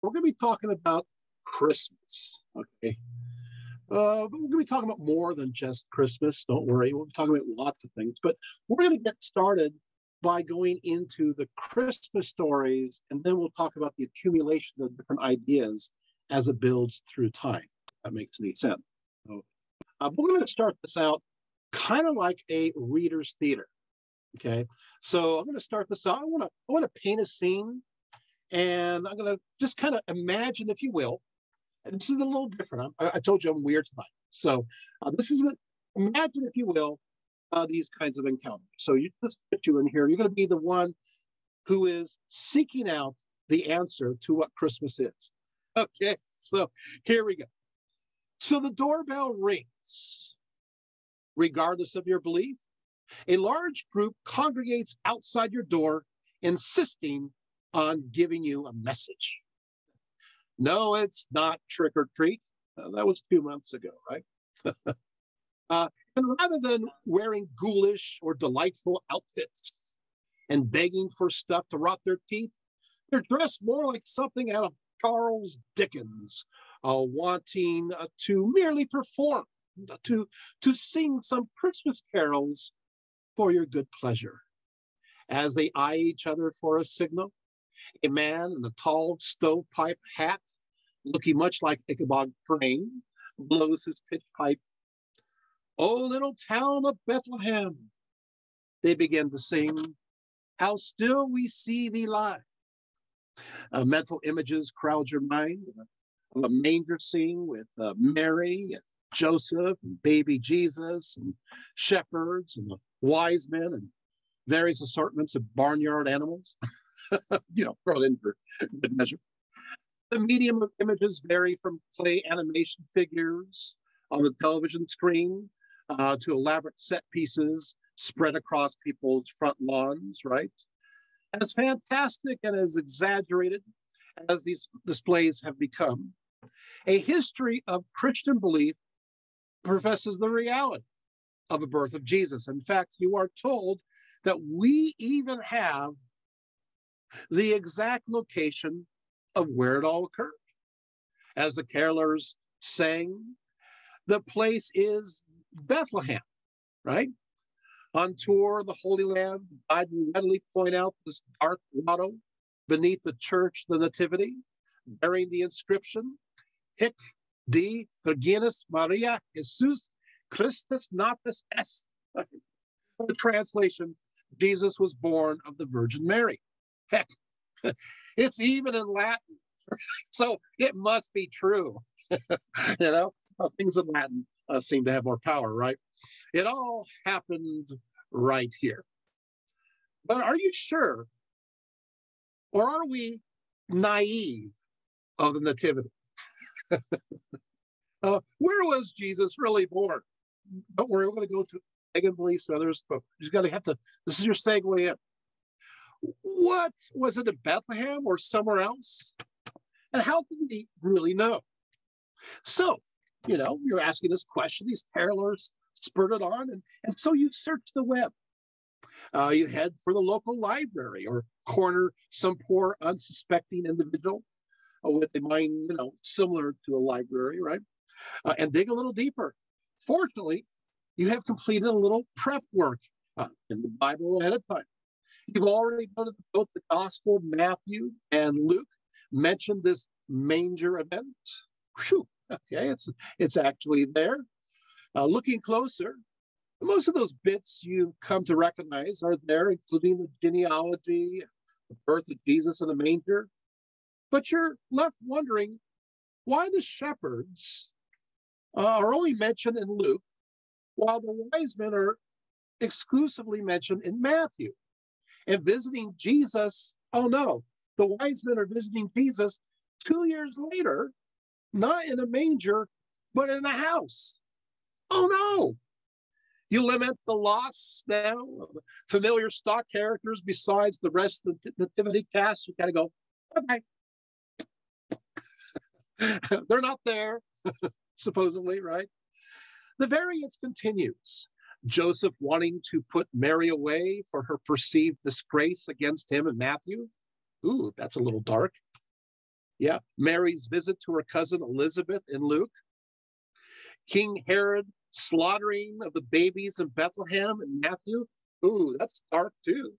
We're going to be talking about Christmas, okay? But we're going to be talking about more than just Christmas. Don't worry. We'll be talking about lots of things. But we're going to get started by going into the Christmas stories, and then we'll talk about the accumulation of different ideas as it builds through time. If that makes any sense. So, we're going to start this out kind of like a reader's theater. Okay, so I'm going to start this out. I want to paint a scene, and I'm going to just kind of imagine, if you will. And this is a little different. I told you I'm weird tonight. So this is imagine, if you will, these kinds of encounters. So you just put you in here. You're going to be the one who is seeking out the answer to what Christmas is. Okay, so here we go. So the doorbell rings. Regardless of your belief, a large group congregates outside your door, insisting on giving you a message. No, it's not trick or treat. That was 2 months ago, right? And rather than wearing ghoulish or delightful outfits and begging for stuff to rot their teeth, they're dressed more like something out of Charles Dickens, wanting to merely perform, to sing some Christmas carols for your good pleasure. As they eye each other for a signal, a man in a tall stovepipe hat, looking much like Ichabod Crane, blows his pitch pipe. "O little town of Bethlehem," they begin to sing, "how still we see thee lie." Mental images crowd your mind. A manger scene with Mary and Joseph and baby Jesus and shepherds and the wise men and various assortments of barnyard animals, thrown in for good measure. The medium of images vary from clay animation figures on the television screen to elaborate set pieces spread across people's front lawns, right? As fantastic and as exaggerated as these displays have become, a history of Christian belief professes the reality of a birth of Jesus. In fact, you are told that we even have the exact location of where it all occurred. As the carolers sang, the place is Bethlehem, right? On tour, the Holy Land, I can readily point out this dark grotto beneath the church, the Nativity, bearing the inscription, Hic de Virginis Maria Jesus Christus natus est. The translation, Jesus was born of the Virgin Mary. Heck, it's even in Latin, so it must be true. Things in Latin seem to have more power, right? It all happened right here. But are you sure, or are we naive of the Nativity? Where was Jesus really born? Don't worry, we're going to go to pagan beliefs and others, but you got to have to, this is your segue in. What was it, in Bethlehem or somewhere else? And how can we really know? So, you're asking this question, these carolers spurred it on, and so you search the web. You head for the local library or corner some poor unsuspecting individual with a mind, similar to a library, right? And dig a little deeper. Fortunately, you have completed a little prep work in the Bible ahead of time. You've already noted that both the Gospel, Matthew and Luke, mentioned this manger event. Whew, okay, it's actually there. Looking closer, most of those bits you've come to recognize are there, including the genealogy, the birth of Jesus in a manger. But you're left wondering why the shepherds are only mentioned in Luke, while the wise men are exclusively mentioned in Matthew. And visiting Jesus, oh no, the wise men are visiting Jesus 2 years later, not in a manger, but in a house. Oh no! You lament the loss now of familiar stock characters besides the rest of the nativity cast. You gotta go, okay. They're not there, supposedly, right? The variance continues. Joseph wanting to put Mary away for her perceived disgrace against him in Matthew. Ooh, that's a little dark. Yeah, Mary's visit to her cousin Elizabeth in Luke. King Herod slaughtering of the babies in Bethlehem in Matthew. Ooh, that's dark too.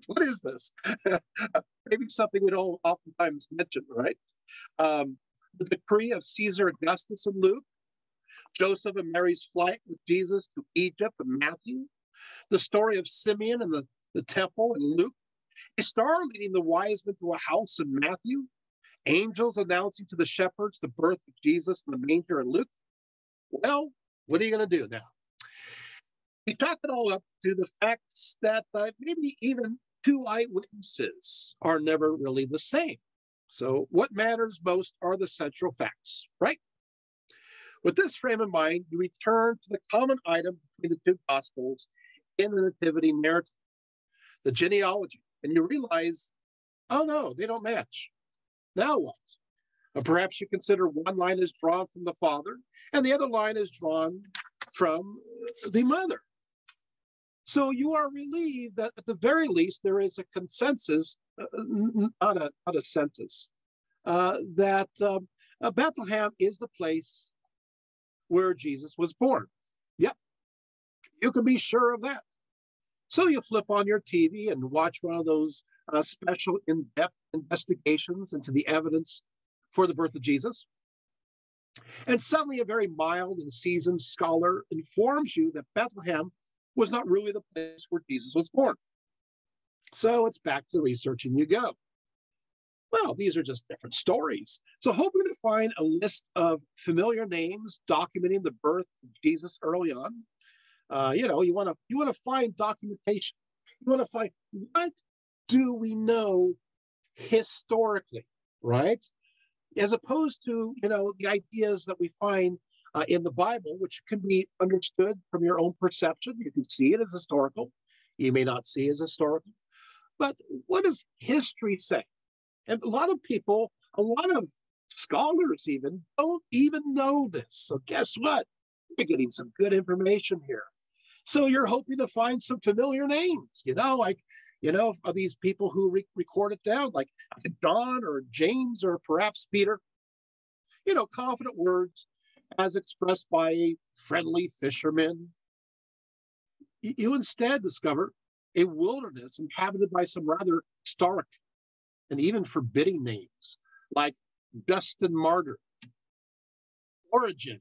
What is this? Maybe something we don't oftentimes mention, right? The decree of Caesar Augustus in Luke. Joseph and Mary's flight with Jesus to Egypt in Matthew. The story of Simeon and the temple in Luke. A star leading the wise men to a house in Matthew. Angels announcing to the shepherds the birth of Jesus in the manger in Luke. Well, what are you going to do now? We chalk it all up to the facts that maybe even two eyewitnesses are never really the same. So what matters most are the central facts, right? With this frame of mind, you return to the common item between the two gospels in the nativity narrative, the genealogy, and you realize, oh no, they don't match. Now what? Perhaps you consider one line is drawn from the father and the other line is drawn from the mother. So you are relieved that at the very least there is a consensus, not a census, that Bethlehem is the place where Jesus was born. Yep, you can be sure of that. So you flip on your TV and watch one of those special in-depth investigations into the evidence for the birth of Jesus. And suddenly a very mild and seasoned scholar informs you that Bethlehem was not really the place where Jesus was born. So it's back to the research and you go. Well, these are just different stories. So hoping to find a list of familiar names documenting the birth of Jesus early on. You want to find documentation. You want to find what do we know historically, right? As opposed to, the ideas that we find in the Bible, which can be understood from your own perception. You can see it as historical. You may not see it as historical. But what does history say? And a lot of people, a lot of scholars even, don't even know this. So guess what? You're getting some good information here. So you're hoping to find some familiar names, of these people who record it down, like John or James or perhaps Peter. Confident words as expressed by a friendly fisherman. You instead discover a wilderness inhabited by some rather stark and even forbidding names like Justin Martyr, Origen,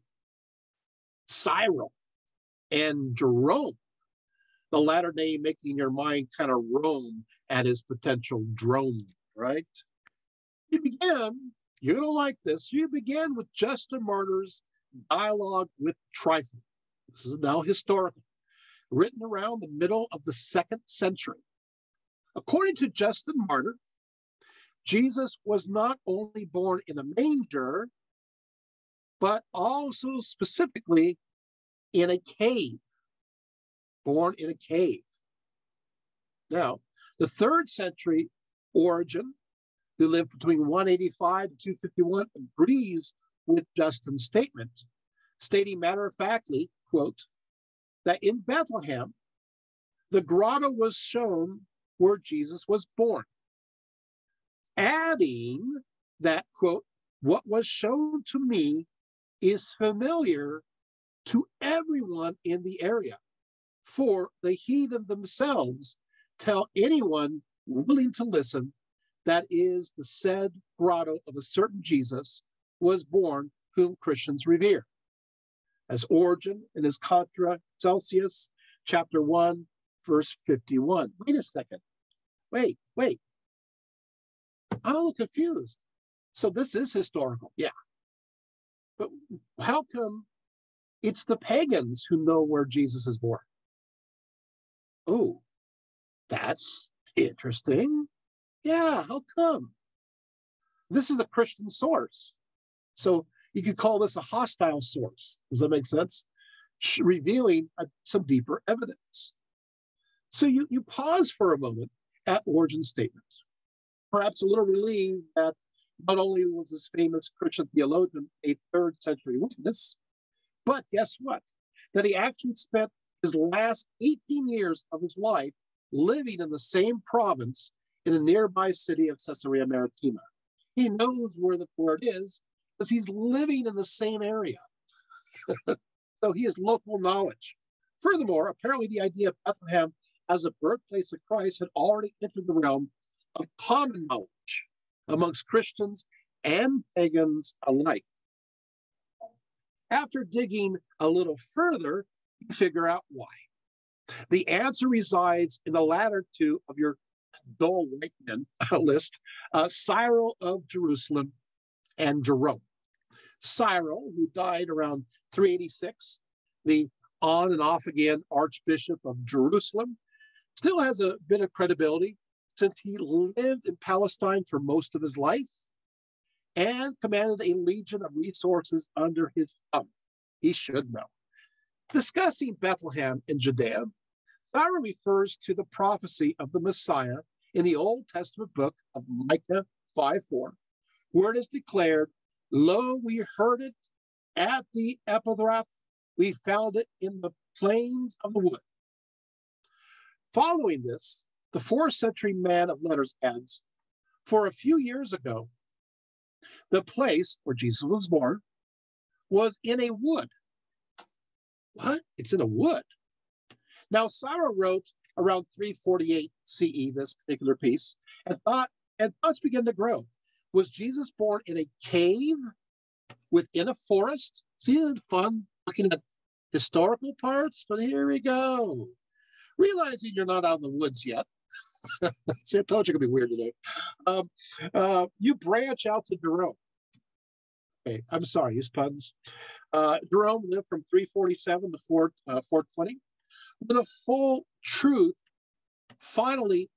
Cyril, and Jerome, the latter name making your mind kind of roam at his potential drone, right? You're going to like this, you began with Justin Martyr's dialogue with Tryphon. This is now historical, written around the middle of the 2nd century. According to Justin Martyr, Jesus was not only born in a manger, but also specifically in a cave. Born in a cave. Now, the 3rd century Origen, who lived between 185 and 251, agrees with Justin's statement, stating matter-of-factly, quote, that in Bethlehem, the grotto was shown where Jesus was born, adding that, quote, what was shown to me is familiar to everyone in the area, for the heathen themselves tell anyone willing to listen that is the said grotto of a certain Jesus was born whom Christians revere. As Origen in his Contra Celsius, chapter 1, verse 51. Wait a second. Wait. I'm a little confused. So this is historical, yeah. But how come it's the pagans who know where Jesus is born? Oh, that's interesting. Yeah, how come? This is a Christian source. So you could call this a hostile source. Does that make sense? Revealing some deeper evidence. So you pause for a moment at Origen's statement, perhaps a little relieved that not only was this famous Christian theologian a 3rd century witness, but guess what? That he actually spent his last 18 years of his life living in the same province in the nearby city of Caesarea Maritima. He knows where it is because he's living in the same area. So he has local knowledge. Furthermore, apparently the idea of Bethlehem as a birthplace of Christ had already entered the realm of common knowledge amongst Christians and pagans alike. After digging a little further, you figure out why. The answer resides in the latter two of your dull white men list, Cyril of Jerusalem and Jerome. Cyril, who died around 386, the on and off again Archbishop of Jerusalem, still has a bit of credibility since he lived in Palestine for most of his life and commanded a legion of resources under his thumb. He should know. Discussing Bethlehem in Judea, Cyril refers to the prophecy of the Messiah in the Old Testament book of Micah 5:4, where it is declared, "Lo, we heard it at the Epithrath, we found it in the plains of the wood." Following this, the 4th century man of letters adds, "For a few years ago, the place where Jesus was born was in a wood." What? It's in a wood. Now, Cyril wrote around 348 CE, this particular piece, and thoughts began to grow. Was Jesus born in a cave within a forest? See, it's fun looking at historical parts, but here we go. Realizing you're not out in the woods yet. See, I told you it could be weird today. You branch out to Jerome. Okay, I'm sorry, use puns. Jerome lived from 347 to 420, where the full truth finally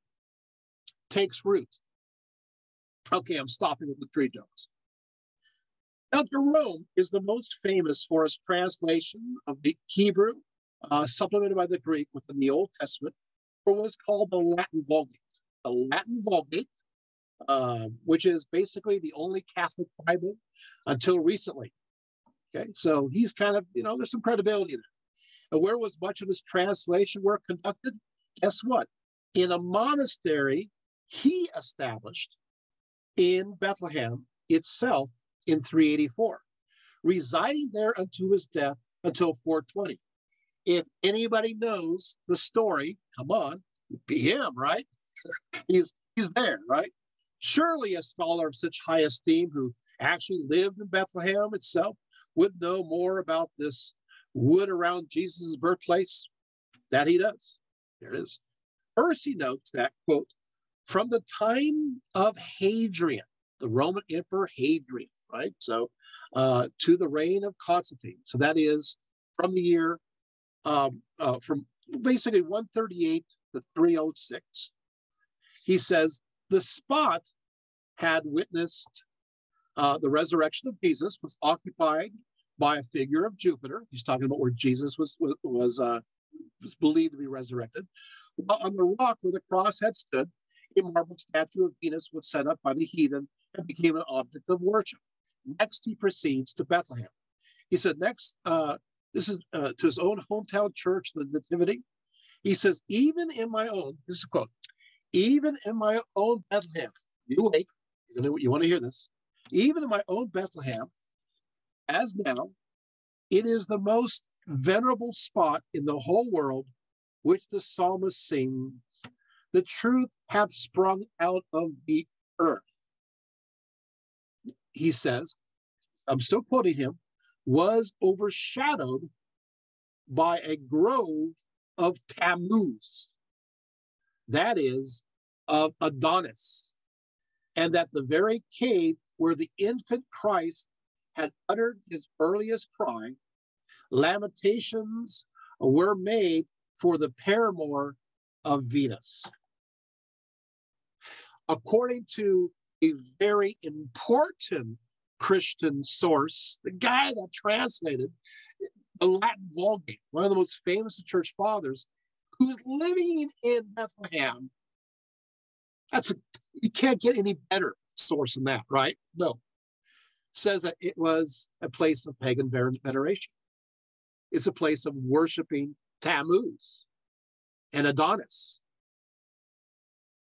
takes root. Okay, I'm stopping with the tree jokes. Now, Jerome is the most famous for his translation of the Hebrew, supplemented by the Greek within the Old Testament, for what's called the Latin Vulgate. The Latin Vulgate, which is basically the only Catholic Bible until recently. Okay, so he's kind of, there's some credibility there. And where was much of his translation work conducted? Guess what? In a monastery he established in Bethlehem itself in 384, residing there unto his death until 420. If anybody knows the story, come on, it'd be him, right? he's there, right? Surely a scholar of such high esteem who actually lived in Bethlehem itself would know more about this wood around Jesus' birthplace. That he does. There it is. First, he notes that, quote, from the time of Hadrian, the Roman Emperor Hadrian, right? So to the reign of Constantine. So that is from the year, from basically 138 to 306. He says, the spot had witnessed the resurrection of Jesus, was occupied by a figure of Jupiter. He's talking about where Jesus was believed to be resurrected. On the rock where the cross had stood, a marble statue of Venus was set up by the heathen and became an object of worship. Next, he proceeds to Bethlehem. He said, next, this is to his own hometown church, the Nativity. He says, even in my own, this is a quote, even in my own Bethlehem, you wait, you want to hear this, even in my own Bethlehem, as now, it is the most venerable spot in the whole world, which the psalmist sings, the truth hath sprung out of the earth. He says, I'm still quoting him, was overshadowed by a grove of Tammuz, that is, of Adonis, and that the very cave where the infant Christ had uttered his earliest cry, lamentations were made for the paramour of Venus. According to a very important Christian source, the guy that translated the Latin Vulgate, one of the most famous of church fathers, who's living in Bethlehem. You can't get any better source than that, right? No. Says that it was a place of pagan veneration. It's a place of worshiping Tammuz and Adonis.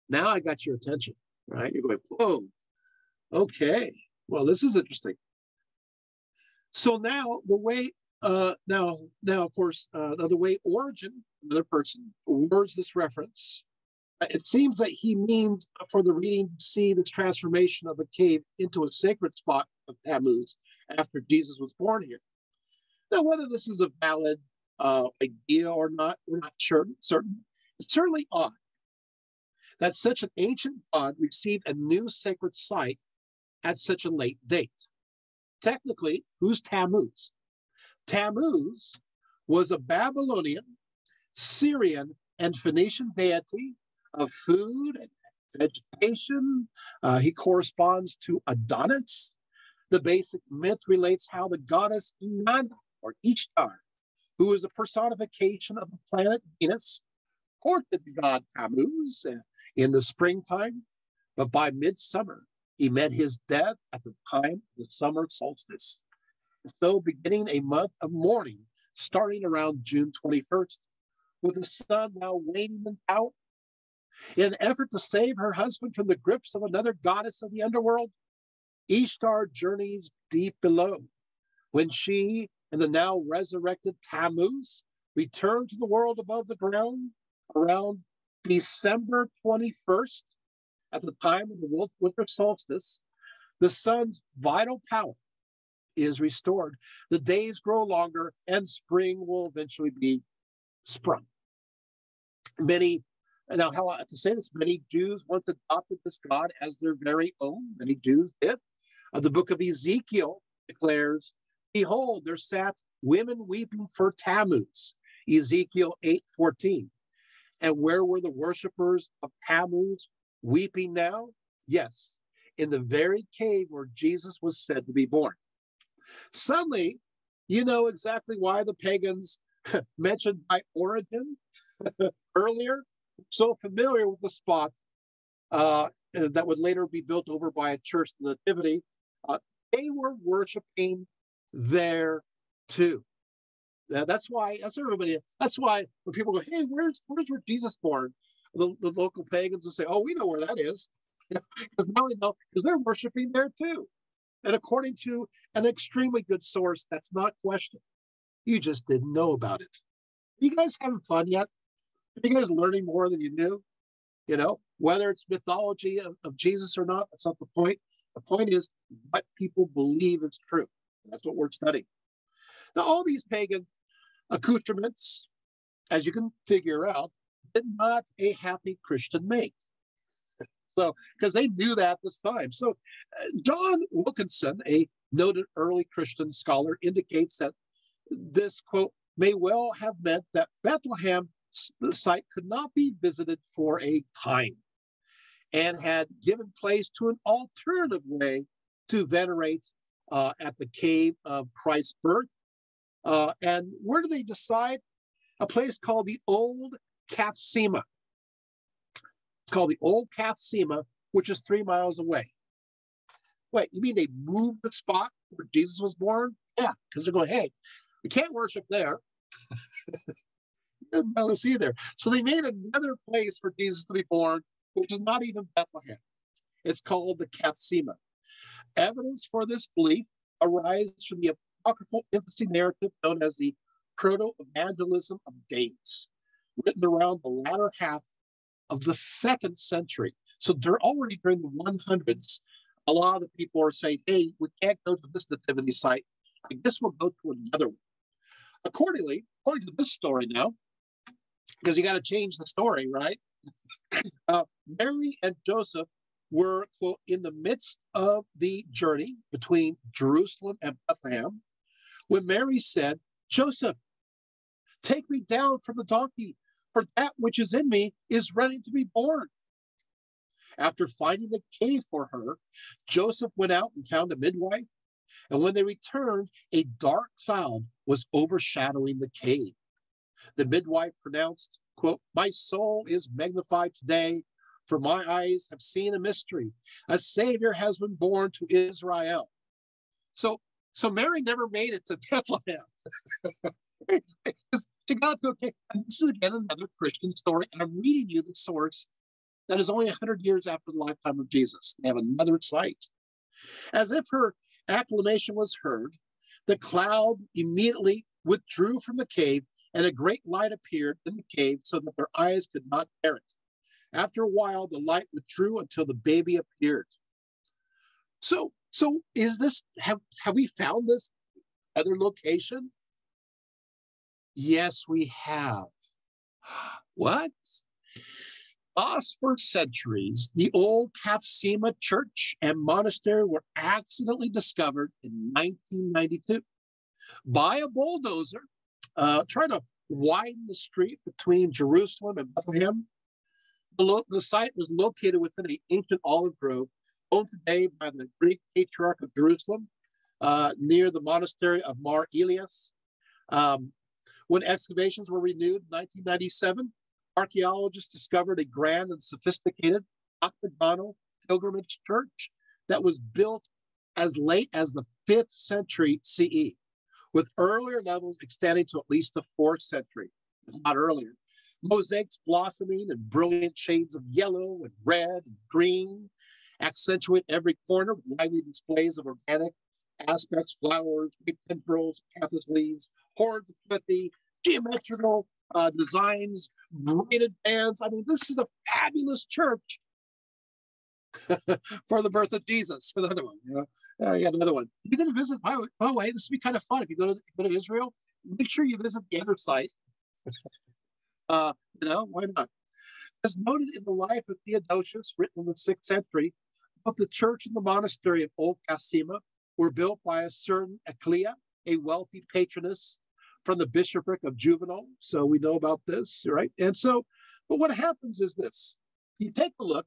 Now I got your attention, right? You're going, whoa, Okay. Well, this is interesting. So now the way now of course the way Origen, another person, words this reference, it seems that he means for the reading to see this transformation of the cave into a sacred spot of Tammuz after Jesus was born here. Now, whether this is a valid idea or not, we're not sure. Certain. It's certainly odd that such an ancient god received a new sacred site at such a late date. Technically, who's Tammuz? Tammuz was a Babylonian, Syrian, and Phoenician deity of food and vegetation. He corresponds to Adonis. The basic myth relates how the goddess Inanna, or Ishtar, who is a personification of the planet Venus, courted the god Tammuz in the springtime, but by midsummer, he met his death at the time of the summer solstice. So beginning a month of mourning, starting around June 21st, with the sun now waning in power. In an effort to save her husband from the grips of another goddess of the underworld, Ishtar journeys deep below. When she and the now resurrected Tammuz return to the world above the ground around December 21st, at the time of the winter solstice, the sun's vital power is restored. The days grow longer and spring will eventually be sprung. Now, how I have to say this, many Jews once adopted this god as their very own. Many Jews did. The book of Ezekiel declares, behold, there sat women weeping for Tammuz, Ezekiel 8:14. And where were the worshipers of Tammuz weeping now? Yes, in the very cave where Jesus was said to be born. Suddenly, you know exactly why the pagans mentioned by Origen earlier, so familiar with the spot that would later be built over by a church, the Nativity. They were worshiping there too. That's why when people go, hey, where's where Jesus born? The local pagans will say, oh, we know where that is. Because now we know, because they're worshiping there too. And according to an extremely good source, that's not questioned. You just didn't know about it. You guys having fun yet? Are you guys learning more than you knew? You know, whether it's mythology of Jesus or not, that's not the point. The point is what people believe is true. That's what we're studying. Now, all these pagan accoutrements, as you can figure out, did not a happy Christian make. So, because they knew that this time. So, John Wilkinson, a noted early Christian scholar, indicates that this, quote, may well have meant that Bethlehem site could not be visited for a time and had given place to an alternative way to venerate at the cave of Christ's birth. And where do they decide? A place called the Old Cathsema. It's called the Old Cathsema, which is 3 miles away. Wait, you mean they moved the spot where Jesus was born? Yeah, because they're going, hey, we can't worship there. Let's see there. So they made another place for Jesus to be born, which is not even Bethlehem. It's called the Cathsema. Evidence for this belief arises from the apocryphal infancy narrative known as the Proto-Evangelism of James, written around the latter half of the 2nd century. So they're already during the 100s. A lot of the people are saying, hey, we can't go to this nativity site. I guess we'll go to another one. According to this story now, because you got to change the story, right? Mary and Joseph were, quote, in the midst of the journey between Jerusalem and Bethlehem, when Mary said, Joseph, take me down from the donkey, for that which is in me is ready to be born. After finding the cave for her, Joseph went out and found a midwife, and when they returned, a dark cloud was overshadowing the cave. The midwife pronounced, quote, my soul is magnified today, for my eyes have seen a mystery. A Savior has been born to Israel. So Mary never made it to Bethlehem. To God, okay, and this is again another Christian story, and I'm reading you the source that is only 100 years after the lifetime of Jesus. They have another site. As if her acclamation was heard, the cloud immediately withdrew from the cave, and a great light appeared in the cave so that their eyes could not bear it. After a while, the light withdrew until the baby appeared. So is this, have we found this other location? Yes, we have. What? For centuries, the old Cathsima church and monastery were accidentally discovered in 1992 by a bulldozer trying to widen the street between Jerusalem and Bethlehem. The site was located within an ancient olive grove owned today by the Greek Patriarch of Jerusalem near the monastery of Mar Elias. When excavations were renewed in 1997, archaeologists discovered a grand and sophisticated octagonal pilgrimage church that was built as late as the 5th century CE, with earlier levels extending to at least the 4th century, if not earlier. Mosaics blossoming in brilliant shades of yellow and red and green accentuate every corner with lively displays of organic aspects, flowers, tendrils, acanthus leaves, horns of plenty, geometrical designs, braided bands. I mean, this is a fabulous church for the birth of Jesus. Another one, another one. You can visit. By the way, this would be kind of fun if you go to Israel. Make sure you visit the other site. Why not? As noted in the life of Theodosius, written in the 6th century, both the church and the monastery of Old Cassima were built by a certain Eclia, a wealthy patroness from the bishopric of Juvenal. So we know about this, right? And so, but what happens is this: you take a look,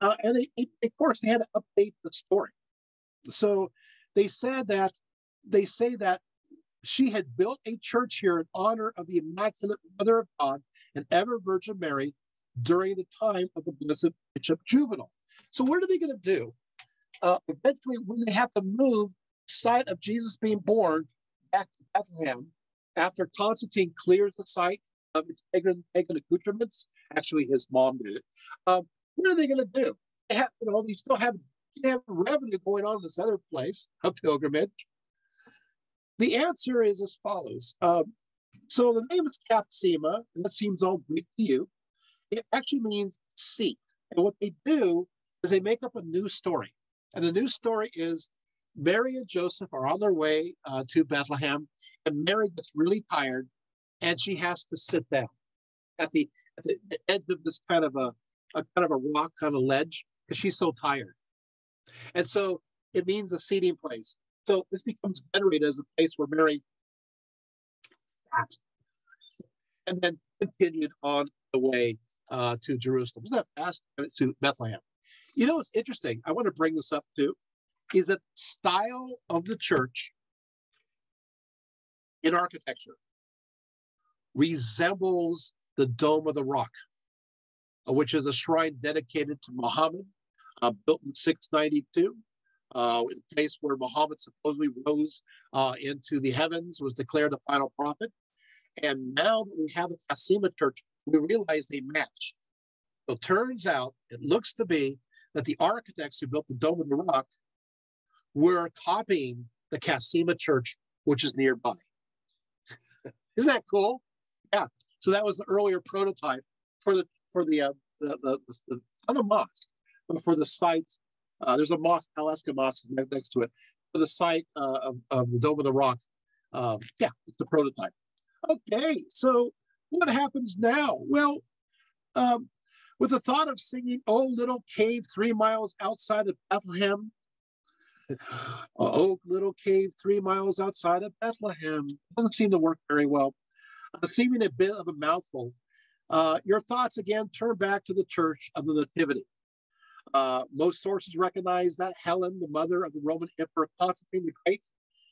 and of course, they had to update the story. So they say that she had built a church here in honor of the Immaculate Mother of God and Ever Virgin Mary during the time of the Blessed Bishop Juvenal. So what are they going to do? Eventually, when they have to move the site of Jesus being born back to Bethlehem, after Constantine clears the site of its pagan accoutrements, actually his mom did it. What are they going to do? They have, they still have revenue going on in this other place, a pilgrimage. The answer is as follows. So the name is Cathsima, and that seems all Greek to you. It actually means seat. And what they do is they make up a new story. And the new story is Mary and Joseph are on their way to Bethlehem, and Mary gets really tired, and she has to sit down at the edge of this kind of a rock kind of ledge because she's so tired. And so it means a seating place. So this becomes venerated as a place where Mary sat and then continued on the way to Jerusalem. Isn't that fast? To Bethlehem. You know what's interesting? I want to bring this up too, is that the style of the church in architecture resembles the Dome of the Rock, which is a shrine dedicated to Muhammad, built in 692. A place where Muhammad supposedly rose into the heavens, was declared the final prophet. And now that we have the Cassima church, we realize they match. So it turns out, it looks to be that the architects who built the Dome of the Rock were copying the Cassima church, which is nearby. Isn't that cool? Yeah. So that was the earlier prototype for the not a mosque, but for the site. There's a mosque, Alaska Mosque next to it, for the site of the Dome of the Rock. It's the prototype. Okay, so what happens now? Well, with the thought of singing "Oh Little Cave 3 miles outside of Bethlehem," "Oh Little Cave 3 miles outside of Bethlehem," doesn't seem to work very well. Seeming a bit of a mouthful, your thoughts again turn back to the Church of the Nativity. Most sources recognize that Helen, the mother of the Roman Emperor Constantine the Great,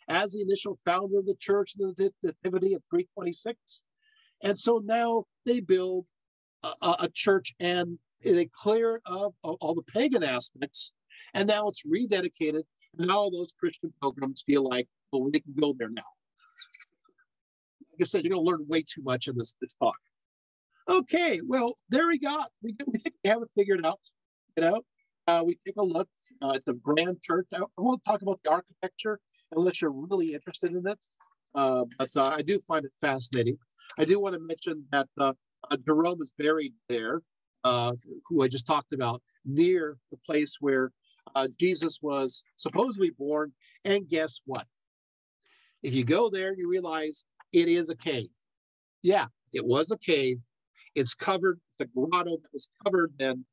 as the initial founder of the Church of the Nativity in 326. And so now they build a church and they clear it of all the pagan aspects, and now it's rededicated. And now all those Christian pilgrims feel like, well, they can go there now. Like I said, you're going to learn way too much in this talk. Okay, well, there we go. We think we have it figured out. We take a look It's a grand church. I won't talk about the architecture unless you're really interested in it. But I do find it fascinating. I do want to mention that Jerome is buried there, who I just talked about, near the place where Jesus was supposedly born. And guess what? If you go there, you realize it is a cave. Yeah, it was a cave. It's covered, the grotto that was covered then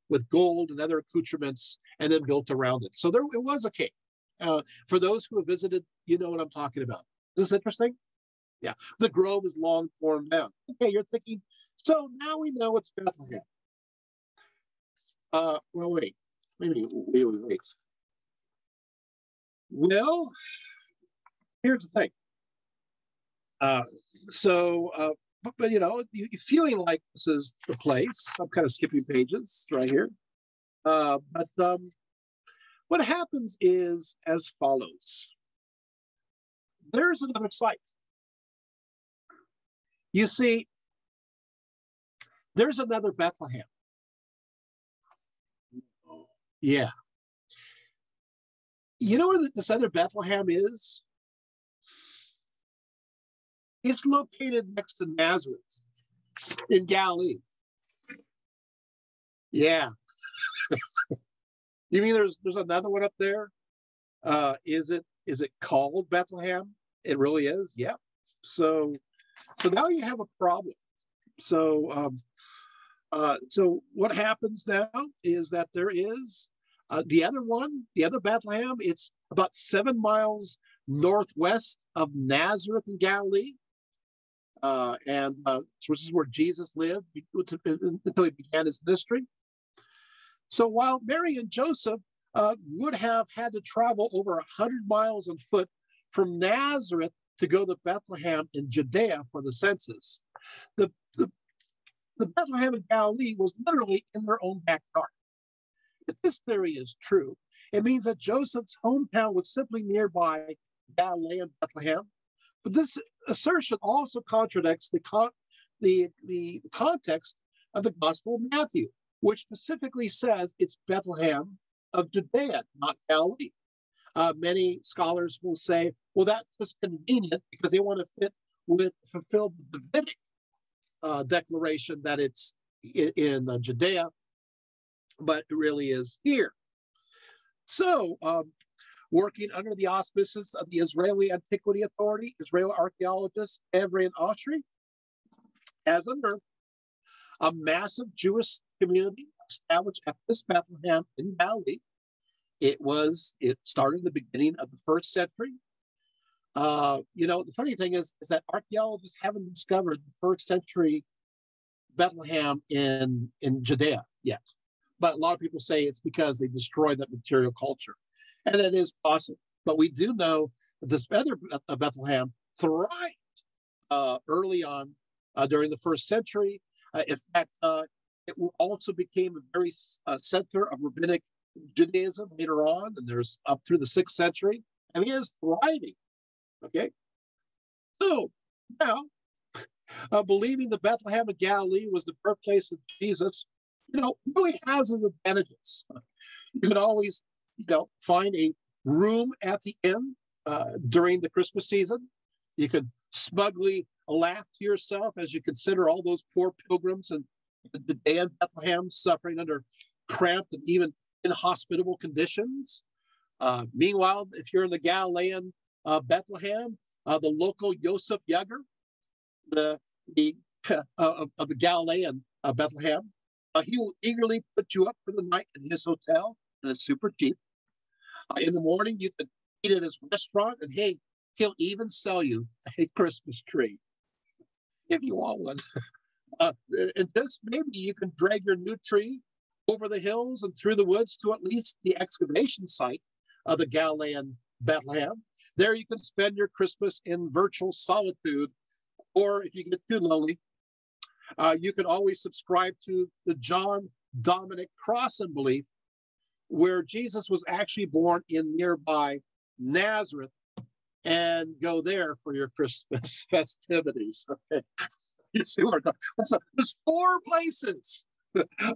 with gold and other accoutrements, and then built around it. So it was a cave. For those who have visited, you know what I'm talking about. Is this interesting? Yeah. The grove is long torn down. Okay, you're thinking, so now we know it's Bethlehem. Well, wait. Wait. Well, here's the thing. But you know, you're feeling like this is the place. I'm kind of skipping pages right here. But what happens is as follows. There's another site. You see, there's another Bethlehem. Yeah. You know where this other Bethlehem is? It's located next to Nazareth in Galilee. Yeah. You mean there's another one up there? Is it called Bethlehem? It really is. Yeah. So now you have a problem. So what happens now is that there is the other Bethlehem. It's about 7 miles northwest of Nazareth in Galilee. So this is where Jesus lived until he began his ministry. So while Mary and Joseph would have had to travel over 100 miles on foot from Nazareth to go to Bethlehem in Judea for the census, the Bethlehem in Galilee was literally in their own backyard. If this theory is true, it means that Joseph's hometown was simply nearby Galilean Bethlehem. But this assertion also contradicts the context of the Gospel of Matthew, which specifically says it's Bethlehem of Judea, not Galilee. Many scholars will say, well, that's just convenient because they want to fulfill the Davidic declaration that it's in Judea, but it really is here. So, working under the auspices of the Israeli Antiquity Authority, Israeli archaeologist Evry and Oshry has unearthed a massive Jewish community established at this Bethlehem in Galilee. It started in the beginning of the 1st century. The funny thing is that archaeologists haven't discovered the 1st century Bethlehem in Judea yet. But a lot of people say it's because they destroyed that material culture. And that is possible. But we do know that this other Bethlehem thrived early on during the 1st century. In fact, it also became a very center of rabbinic Judaism later on, and there's up through the 6th century. And it is thriving. Okay. So now, believing the Bethlehem of Galilee was the birthplace of Jesus, really has its advantages. You can always, find a room at the inn during the Christmas season. You can smugly laugh to yourself as you consider all those poor pilgrims and the day in Bethlehem suffering under cramped and even inhospitable conditions. Meanwhile, if you're in the Galilean Bethlehem, the local Yosef Yager, of the Galilean Bethlehem, he will eagerly put you up for the night in his hotel, and it's super cheap. In the morning, you can eat at his restaurant, and hey, he'll even sell you a Christmas tree if you want one. And just maybe you can drag your new tree over the hills and through the woods to at least the excavation site of the Galilean Bethlehem. There you can spend your Christmas in virtual solitude, or if you get too lonely, you can always subscribe to the John Dominic Crossan belief, where Jesus was actually born in nearby Nazareth, and go there for your Christmas festivities. Okay. You see where I'm talking? So there's 4 places.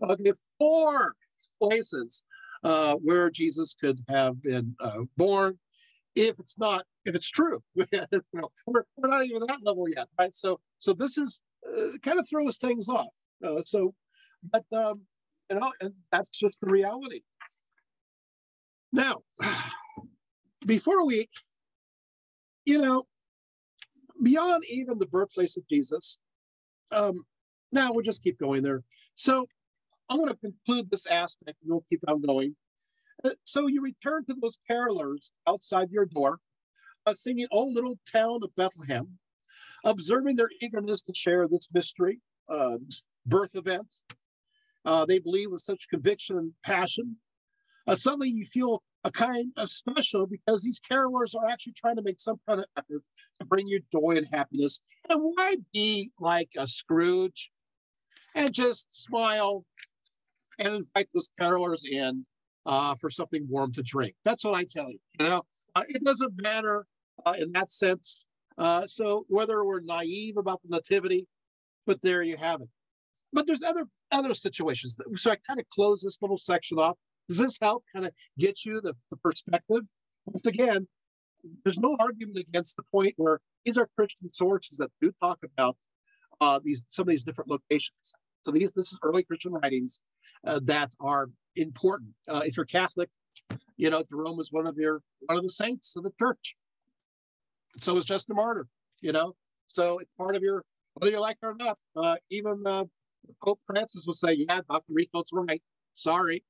Okay, 4 places where Jesus could have been born. If it's true, we're not even at that level yet, right? So this is kind of throws things off. But and that's just the reality. Now, before we, beyond even the birthplace of Jesus, now we'll just keep going there. So I'm going to conclude this aspect, and we'll keep on going. So you return to those carolers outside your door, singing "O Little Town of Bethlehem," observing their eagerness to share this mystery, this birth event. They believe with such conviction and passion. Suddenly you feel a kind of special because these carolers are actually trying to make some kind of effort to bring you joy and happiness. And why be like a Scrooge and just smile and invite those carolers in for something warm to drink? That's what I tell you. It doesn't matter in that sense. So whether we're naive about the nativity, but there you have it. But there's other situations. So I kind of close this little section off. Does this help kind of get you the perspective? Once again, there's no argument against the point where these are Christian sources that do talk about some of these different locations. So this is early Christian writings that are important. If you're Catholic, Jerome is one of the saints of the church. So is Justin Martyr. So it's part of your, whether you like it or not. Even Pope Francis will say, "Yeah, Dr. Rietveld's right. Sorry."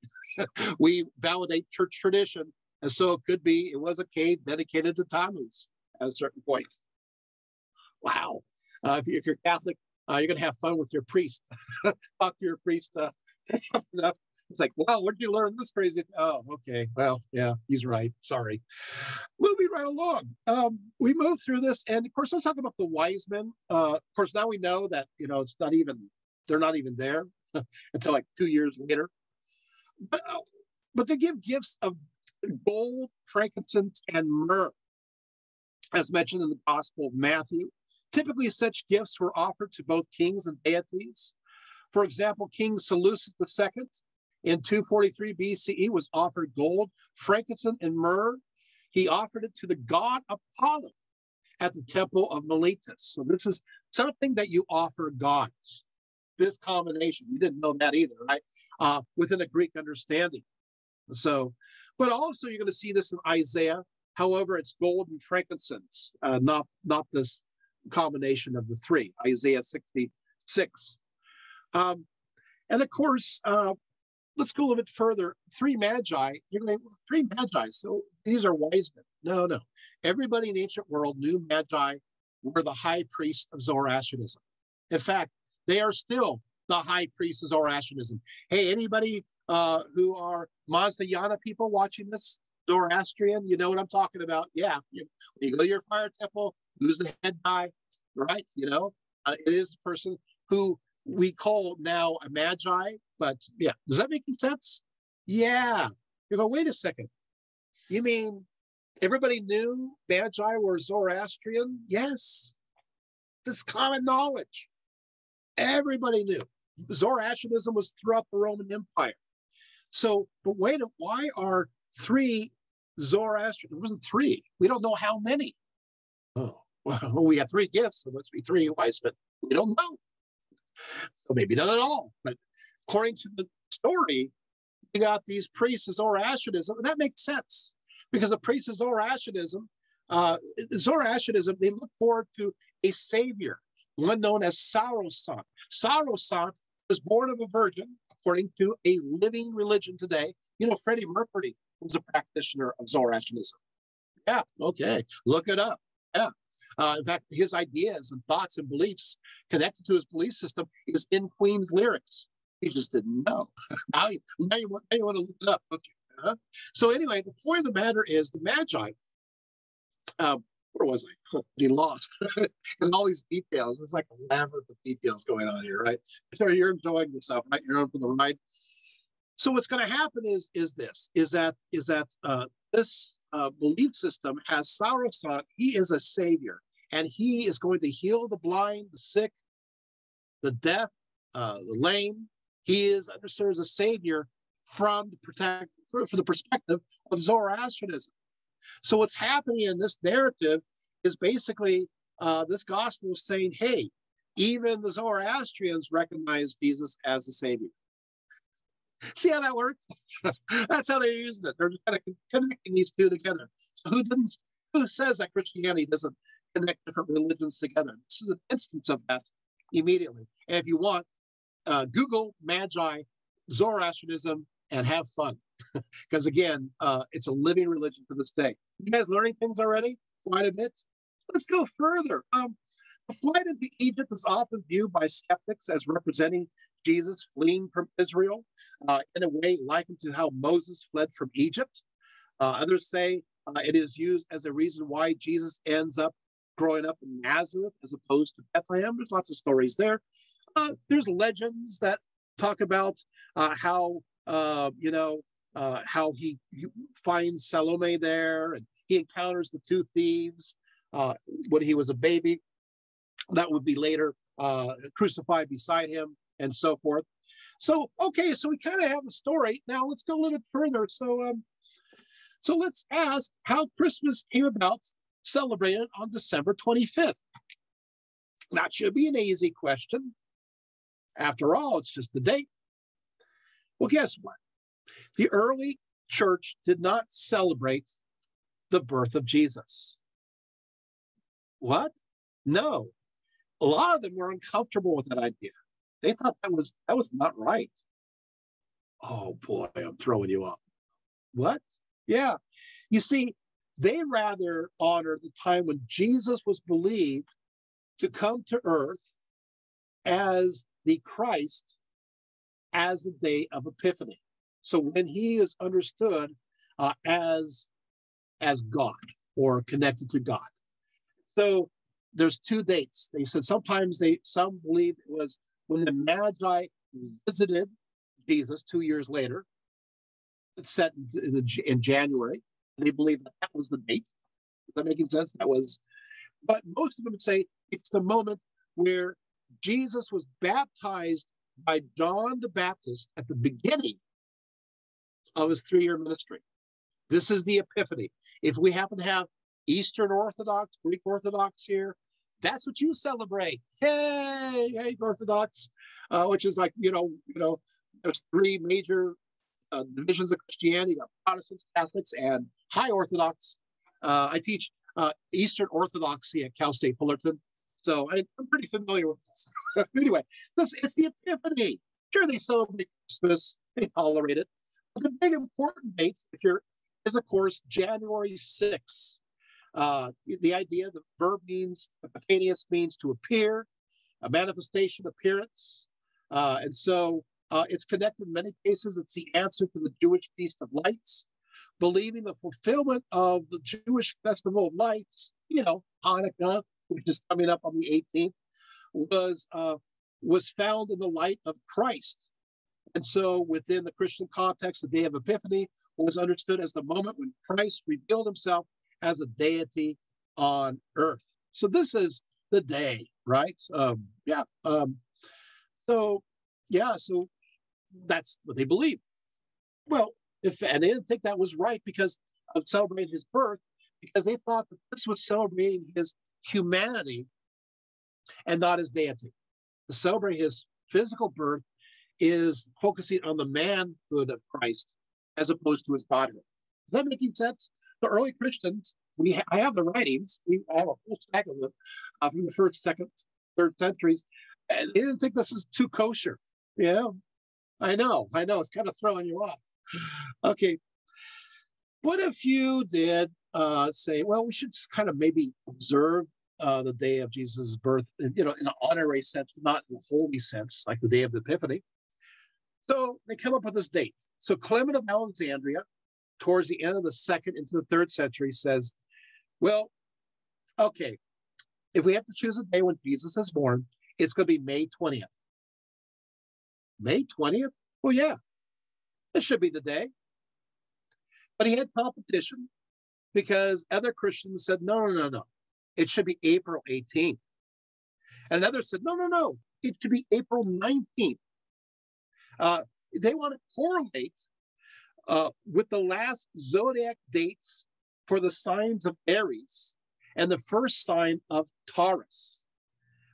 We validate church tradition, and so it could be it was a cave dedicated to Tammuz at a certain point. Wow. If you're Catholic, you're going to have fun with your priest. Talk to your priest. It's like, wow, where did you learn this crazy? Oh, okay. Well, yeah, he's right. Sorry. Moving right along. We move through this, and of course, let's talk about the wise men. Of course, now we know that they're not even there until like 2 years later. But they give gifts of gold, frankincense, and myrrh, as mentioned in the Gospel of Matthew. Typically, such gifts were offered to both kings and deities. For example, King Seleucus II in 243 BCE was offered gold, frankincense, and myrrh. He offered it to the god Apollo at the temple of Miletus. So this is something that you offer gods. This combination, you didn't know that either, right? Within a Greek understanding. So, but also you're going to see this in Isaiah. However, it's gold and frankincense, not this combination of the three. Isaiah 66. And of course, let's go a little bit further. Three magi. You're going, three magi. So these are wise men. No. Everybody in the ancient world knew magi were the high priest of Zoroastrianism. In fact, they are still the high priest of Zoroastrianism. Hey, anybody who are Mazdayana people watching this, Zoroastrian, you know what I'm talking about? Yeah, when you go to your fire temple, who's the head guy, right? It is the person who we call now a magi. But yeah, does that make sense? Yeah. You go, wait a second. You mean everybody knew magi were Zoroastrian? Yes. This common knowledge. Everybody knew. Zoroastrianism was throughout the Roman Empire. So, but wait, why are three Zoroastrian? There wasn't three. We don't know how many. Oh, well, we have three gifts, so must be three wise men. We don't know. So maybe not at all. But according to the story, you got these priests of Zoroastrianism, and that makes sense because the priests of Zoroastrianism, they look forward to a savior, one known as Saros-Sant. Saros-Sant was born of a virgin, according to a living religion today. Freddie Mercury was a practitioner of Zoroastrianism. Yeah, okay, look it up. Yeah. In fact, his ideas and thoughts and beliefs connected to his belief system is in Queen's lyrics. He just didn't know. now you want to look it up, don't you? Uh-huh. So anyway, the point of the matter is the Magi, where was I? He lost. And all these details. It's like a labyrinth of details going on here, right? So you're enjoying yourself, right? You're on for the ride. So what's going to happen is that this belief system has Saros-Sant. He is a savior, and he is going to heal the blind, the sick, the deaf, the lame. He is understood as a savior from for the perspective of Zoroastrianism. So what's happening in this narrative is basically this gospel is saying, hey, even the Zoroastrians recognize Jesus as the Savior. See how that works? That's how they're using it. They're kind of connecting these two together. So who says that Christianity doesn't connect different religions together? This is an instance of that immediately. And if you want, Google Magi Zoroastrianism and have fun. Because again, it's a living religion to this day. You guys learning things already? Quite a bit. Let's go further. The flight into Egypt is often viewed by skeptics as representing Jesus fleeing from Israel, in a way likened to how Moses fled from Egypt. Others say it is used as a reason why Jesus ends up growing up in Nazareth as opposed to Bethlehem. There's lots of stories there. There's legends that talk about how he finds Salome there, and he encounters the two thieves when he was a baby. That would be later crucified beside him, and so forth. So, okay, so we kind of have a story. Now let's go a little bit further. So let's ask how Christmas came about, celebrated on December 25th. That should be an easy question. After all, it's just a date. Well, guess what? The early church did not celebrate the birth of Jesus. What? No. A lot of them were uncomfortable with that idea. They thought that was not right. Oh boy, I'm throwing you off. What? Yeah. You see, they rather honored the time when Jesus was believed to come to earth as the Christ, as the day of Epiphany. So when he is understood as God or connected to God. So there's two dates. They said some believe it was when the Magi visited Jesus 2 years later. It's set in January. They believe that was the date. Is that making sense? But most of them say it's the moment where Jesus was baptized by John the Baptist at the beginning of his 3-year ministry. This is the Epiphany. If we happen to have Eastern Orthodox, Greek Orthodox here, that's what you celebrate. Hey, Orthodox, which is like, there's 3 major divisions of Christianity: Protestants, Catholics, and High Orthodox. I teach Eastern Orthodoxy at Cal State Fullerton, so I'm pretty familiar with this. Anyway, it's the Epiphany. Sure, they celebrate Christmas, they tolerate it. But the big important date, is of course January 6th. The idea, the verb means, Epiphanius means to appear, a manifestation, appearance. And so it's connected in many cases. It's the answer to the Jewish Feast of Lights, believing the fulfillment of the Jewish Festival of Lights, Hanukkah, which is coming up on the 18th, was found in the light of Christ. And so within the Christian context, the day of Epiphany was understood as the moment when Christ revealed himself as a deity on earth. So this is the day, right? So that's what they believe. Well, and they didn't think that was right because of celebrating his birth, because they thought that this was celebrating his humanity and not his deity. To celebrate his physical birth is focusing on the manhood of Christ as opposed to his godhood. Is that making sense? The early Christians, I have the writings. I have a full stack of them from the 1st, 2nd, 3rd centuries, and they didn't think this is too kosher. Yeah, I know. It's kind of throwing you off. Okay, what if you did say, well, we should just kind of maybe observe the day of Jesus' birth, in an honorary sense, not in a holy sense, like the day of the Epiphany. So they come up with this date. So Clement of Alexandria, towards the end of the 2nd into the 3rd century, says, well, okay, if we have to choose a day when Jesus is born, it's going to be May 20th. May 20th? Well, yeah, this should be the day. But he had competition because other Christians said, no. It should be April 18th. And others said, no. It should be April 19th. They want to correlate with the last zodiac dates for the signs of Aries and the first sign of Taurus.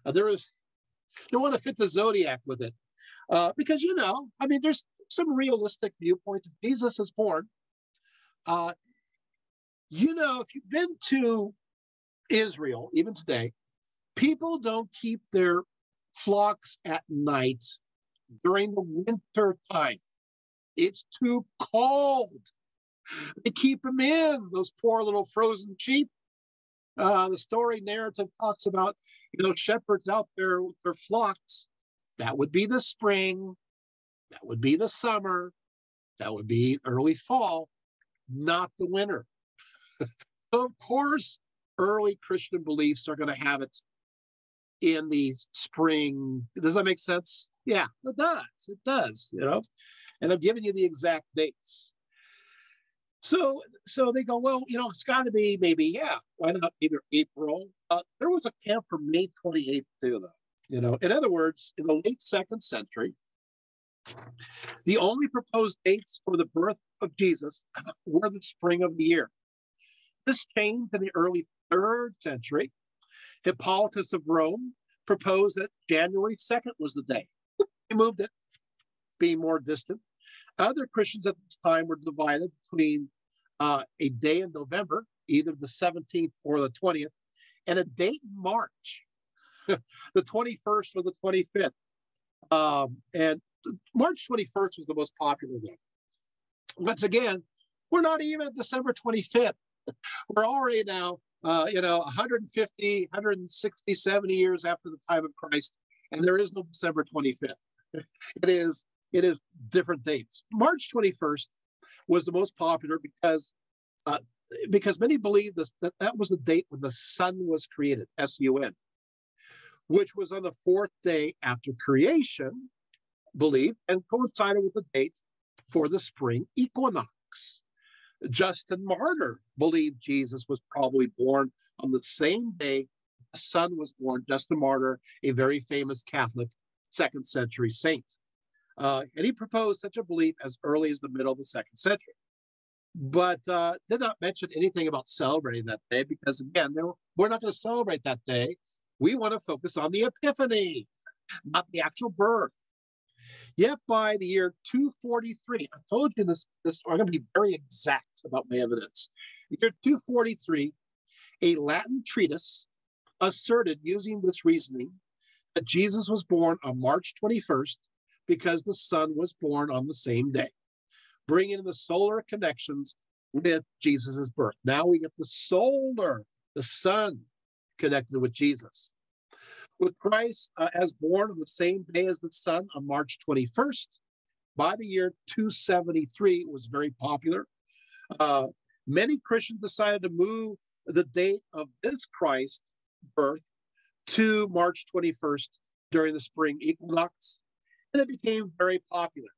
You want to fit the zodiac with it because, there's some realistic viewpoints. Jesus is born. If you've been to Israel, even today, people don't keep their flocks at night during the winter time. It's too cold. They keep them in, those poor little frozen sheep. The story narrative talks about, shepherds out there with their flocks. That would be the spring. That would be the summer. That would be early fall, not the winter. So, of course, early Christian beliefs are going to have it in the spring. Does that make sense? Yeah, it does. It does, And I'm giving you the exact dates. So they go, well, it's got to be maybe, why not maybe April? There was a camp for May 28th too, though. In other words, in the late 2nd century, the only proposed dates for the birth of Jesus were the spring of the year. This changed in the early 3rd century. Hippolytus of Rome proposed that January 2nd was the day. He moved it, being more distant. Other Christians at this time were divided between a day in November, either the 17th or the 20th, and a date in March, the 21st or the 25th. And March 21st was the most popular day. Once again, we're not even at December 25th. We're already now, 150, 160, 70 years after the time of Christ, and there is no December 25th. It is different dates. March 21st was the most popular because many believe that was the date when the sun was created, S-U-N, which was on the 4th day after creation, believed, and coincided with the date for the spring equinox. Justin Martyr believed Jesus was probably born on the same day the sun was born. Justin Martyr, a very famous Catholic 2nd century saint. And he proposed such a belief as early as the middle of the 2nd century, but did not mention anything about celebrating that day because, again, we're not going to celebrate that day. We want to focus on the Epiphany, not the actual birth. Yet by the year 243, I told you this I'm going to be very exact about my evidence. The year 243, a Latin treatise asserted, using this reasoning, that Jesus was born on March 21st because the sun was born on the same day, bringing in the solar connections with Jesus's birth. Now we get the sun connected with Jesus. With Christ as born on the same day as the sun on March 21st, by the year 273, it was very popular. Many Christians decided to move the date of this Christ's birth to March 21st during the spring equinox, and it became very popular.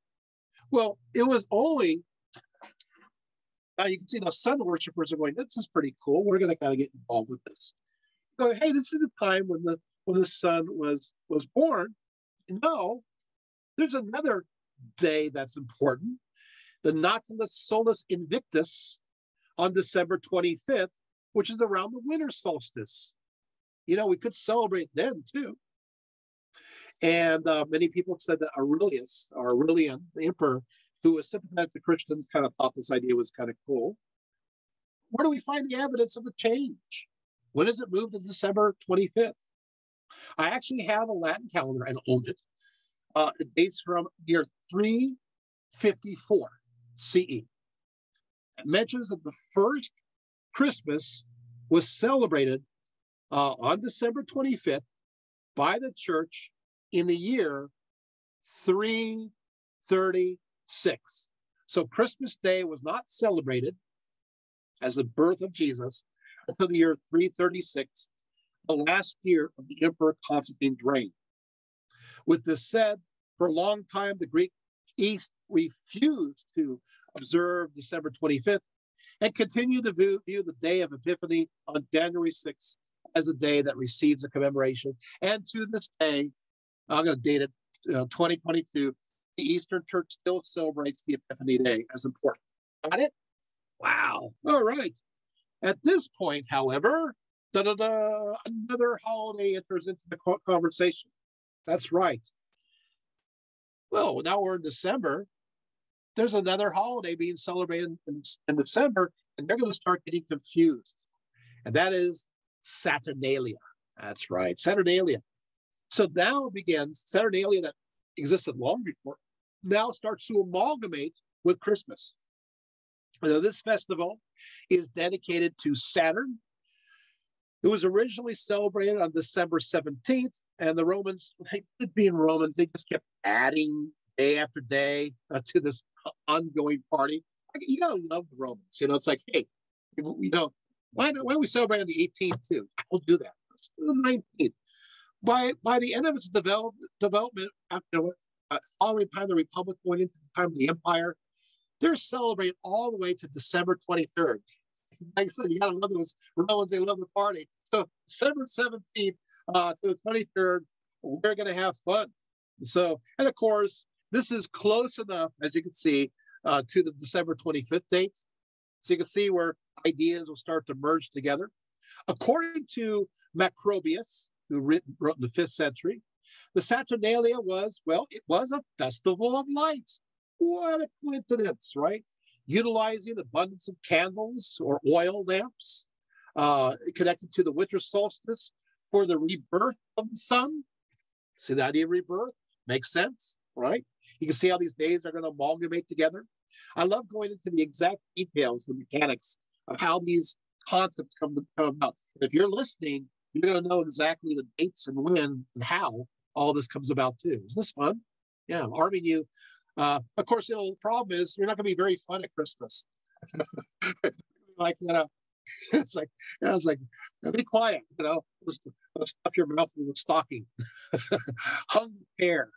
Well, it was only, now you can see the sun worshipers are going, this is pretty cool. We're going to kind of get involved with this. Go, hey, this is the time when the sun was born. No, there's another day that's important, the Natulus Solis Invictus on December 25th, which is around the winter solstice. We could celebrate then too. And many people said that Aurelian, the emperor, who was sympathetic to Christians, kind of thought this idea was kind of cool. Where do we find the evidence of the change? When is it moved to December 25th? I actually have a Latin calendar and own it. It dates from year 354 CE. It mentions that the first Christmas was celebrated on December 25th by the church in the year 336. So Christmas Day was not celebrated as the birth of Jesus until the year 336, the last year of the Emperor Constantine's reign. With this said, for a long time, the Greek East refused to observe December 25th and continued to view the day of Epiphany on January 6th as a day that receives a commemoration. And to this day, I'm going to date it, 2022, the Eastern Church still celebrates the Epiphany Day as important. Got it? Wow. All right. At this point, however, another holiday enters into the conversation. That's right. Well, now we're in December. There's another holiday being celebrated in December, and they're going to start getting confused. And that is Saturnalia. That's right, Saturnalia. So now begins Saturnalia that existed long before, now starts to amalgamate with Christmas. Now, this festival is dedicated to Saturn. It was originally celebrated on December 17th, and the Romans, being Romans, they just kept adding day after day to this ongoing party. You gotta love the Romans. It's like, hey, why don't we celebrate on the 18th too? We'll do that. Let's do the 19th. By the end of its development, following time of the Republic, going into the time of the Empire, they're celebrating all the way to December 23rd. Like I said, you gotta love those Romans. They love the party. So December 17th to the 23rd, we're gonna have fun. So, and of course, this is close enough, as you can see, to the December 25th date. So you can see where ideas will start to merge together. According to Macrobius, who wrote in the 5th century, the Saturnalia was a festival of lights. What a coincidence, right? Utilizing abundance of candles or oil lamps connected to the winter solstice for the rebirth of the sun. See the idea of rebirth? Makes sense, right? You can see how these days are going to amalgamate together. I love going into the exact details, the mechanics of how these concepts come about. If you're listening, you're going to know exactly the dates and when and how all this comes about too. Is this fun? Yeah, arming you. Of course, the problem is you're not going to be very fun at Christmas. Like, it's like be quiet, just stuff your mouth with a stocking. Hung hair.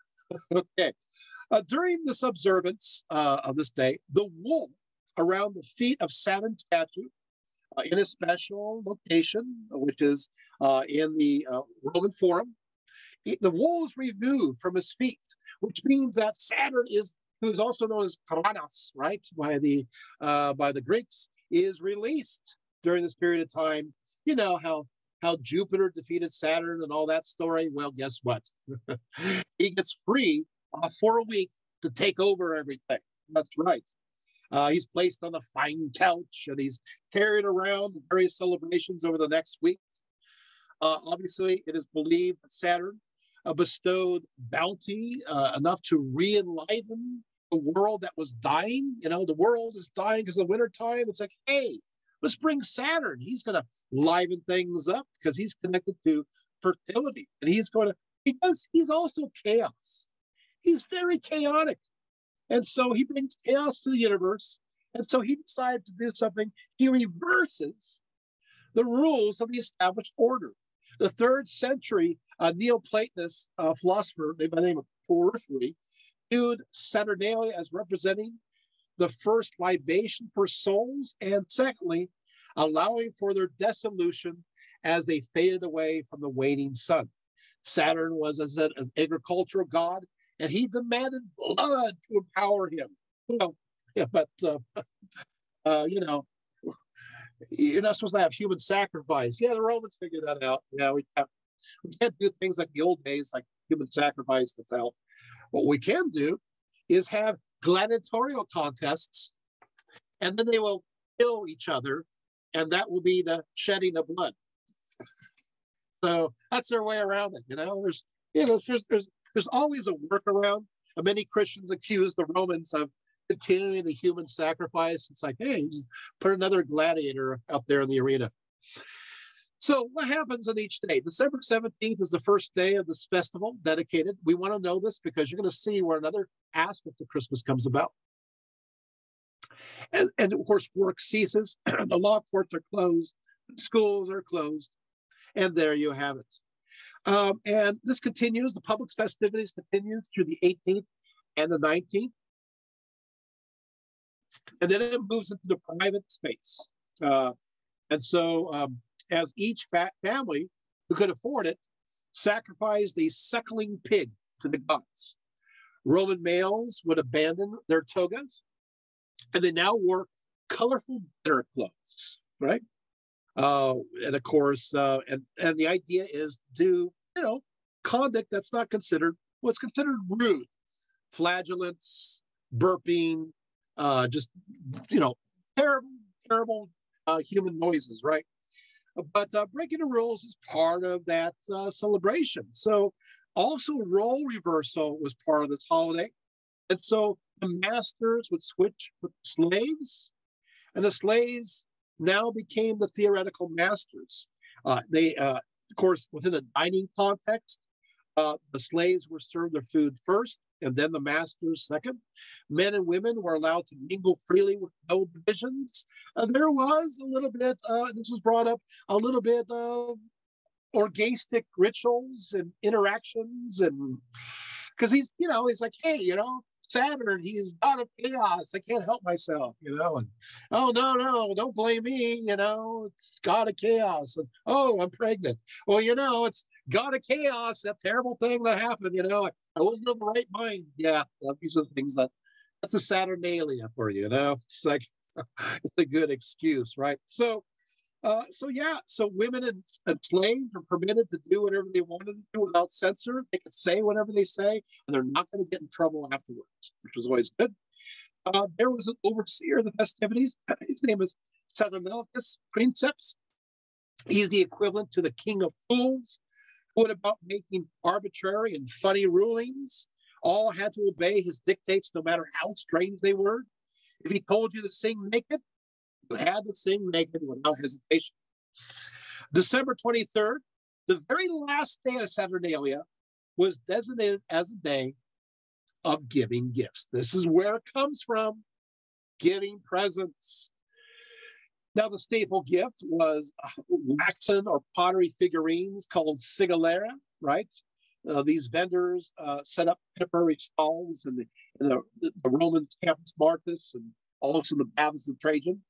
Okay. During this observance of this day, the wool around the feet of Saturn's statue in a special location, which is in the Roman Forum, the wool is removed from his feet, which means that Saturn who is also known as Krampus, right, by the Greeks, is released during this period of time. You know how Jupiter defeated Saturn and all that story. Well, guess what? He gets free for a week to take over everything. That's right. He's placed on a fine couch and he's carried around in various celebrations over the next week. Obviously, it is believed that Saturn bestowed bounty enough to re-enliven the world that was dying. The world is dying because of the wintertime. It's like, hey, let's bring Saturn. He's going to liven things up because he's connected to fertility. And because he's also chaos. He's very chaotic. And so he brings chaos to the universe. And so he decided to do something. He reverses the rules of the established order. The 3rd century Neoplatonist philosopher by the name of Porphyry viewed Saturnalia as representing the first libation for souls, and secondly, allowing for their dissolution as they faded away from the waning sun. Saturn was, as an agricultural god, and he demanded blood to empower him. You're not supposed to have human sacrifice. Yeah, the Romans figured that out. Yeah, we can't do things like the old days, like human sacrifice. That's out. What we can do is have gladiatorial contests, and then they will kill each other, and that will be the shedding of blood. So that's their way around it. There's always a workaround. Many Christians accuse the Romans of continuing the human sacrifice. It's like, hey, just put another gladiator out there in the arena. So what happens on each day? December 17th is the first day of this festival dedicated. We want to know this because you're going to see where another aspect of Christmas comes about. And of course, work ceases. The law courts are closed. Schools are closed. And there you have it. And this continues. The public festivities continue through the 18th and the 19th. And then it moves into the private space. And so as each family who could afford it sacrificed a suckling pig to the gods. Roman males would abandon their togas And they now wore colorful dinner clothes, right? And of course, and the idea is to do, conduct that's not considered what's considered rude, flagellants, burping, just, terrible, terrible human noises, right? But breaking the rules is part of that celebration. So also role reversal was part of this holiday. And so the masters would switch with the slaves, and the slaves now became the theoretical masters. They, of course, within a dining context, the slaves were served their food first, and then the masters second. Men and women were allowed to mingle freely with no divisions. There was a little bit, this was brought up, a little bit of orgastic rituals and interactions, and because he's like, hey, Saturn, he's god of chaos. I can't help myself, and oh no, don't blame me, it's god of chaos. And oh, I'm pregnant. Well, it's god of chaos, that terrible thing that happened, I wasn't in the right mind. Yeah, these are things that's a Saturnalia for you, It's like it's a good excuse, right? So women and slaves are permitted to do whatever they wanted to do without censor. They can say whatever they say, and they're not going to get in trouble afterwards, which was always good. There was an overseer of the festivities. His name is Saturnalicus Princeps. He's the equivalent to the king of fools, who went about making arbitrary and funny rulings. All had to obey his dictates, no matter how strange they were. If he told you to sing naked, you had to sing naked without hesitation. December 23rd, the very last day of Saturnalia, was designated as a day of giving gifts. This is where it comes from, giving presents. Now, the staple gift was waxen or pottery figurines called sigillera, right? These vendors set up temporary stalls in the Romans' Campus Martis and also the Baths of Trajan.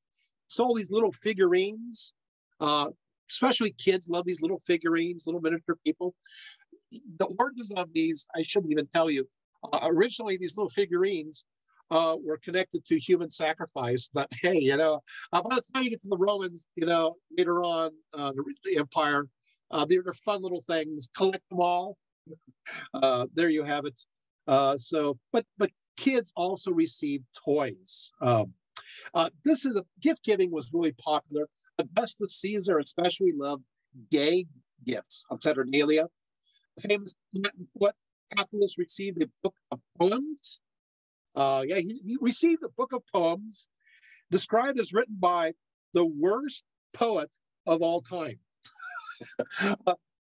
Sold these little figurines, especially kids love these little figurines, little miniature people. The origins of these, I shouldn't even tell you. Originally, these little figurines were connected to human sacrifice, but hey, by the time you get to the Romans, later on, the empire, they're fun little things. Collect them all. There you have it. But kids also received toys. Gift giving was really popular. Augustus Caesar especially loved gay gifts on Saturnalia. The famous Latin poet Catullus received a book of poems. He received a book of poems described as written by the worst poet of all time.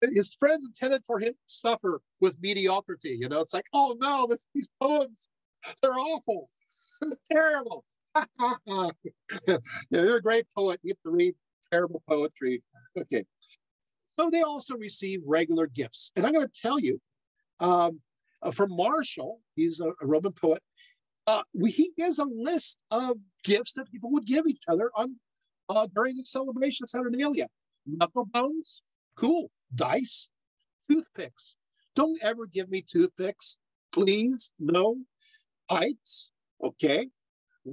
His friends intended for him to suffer with mediocrity. It's like, oh no, these poems, they're awful, terrible. You're a great poet. You have to read terrible poetry. Okay. So they also receive regular gifts. And I'm going to tell you, from Martial, he's a Roman poet, he gives a list of gifts that people would give each other during the celebration of Saturnalia. Knuckle bones, cool. Dice, toothpicks. Don't ever give me toothpicks, please. No. Pipes, okay.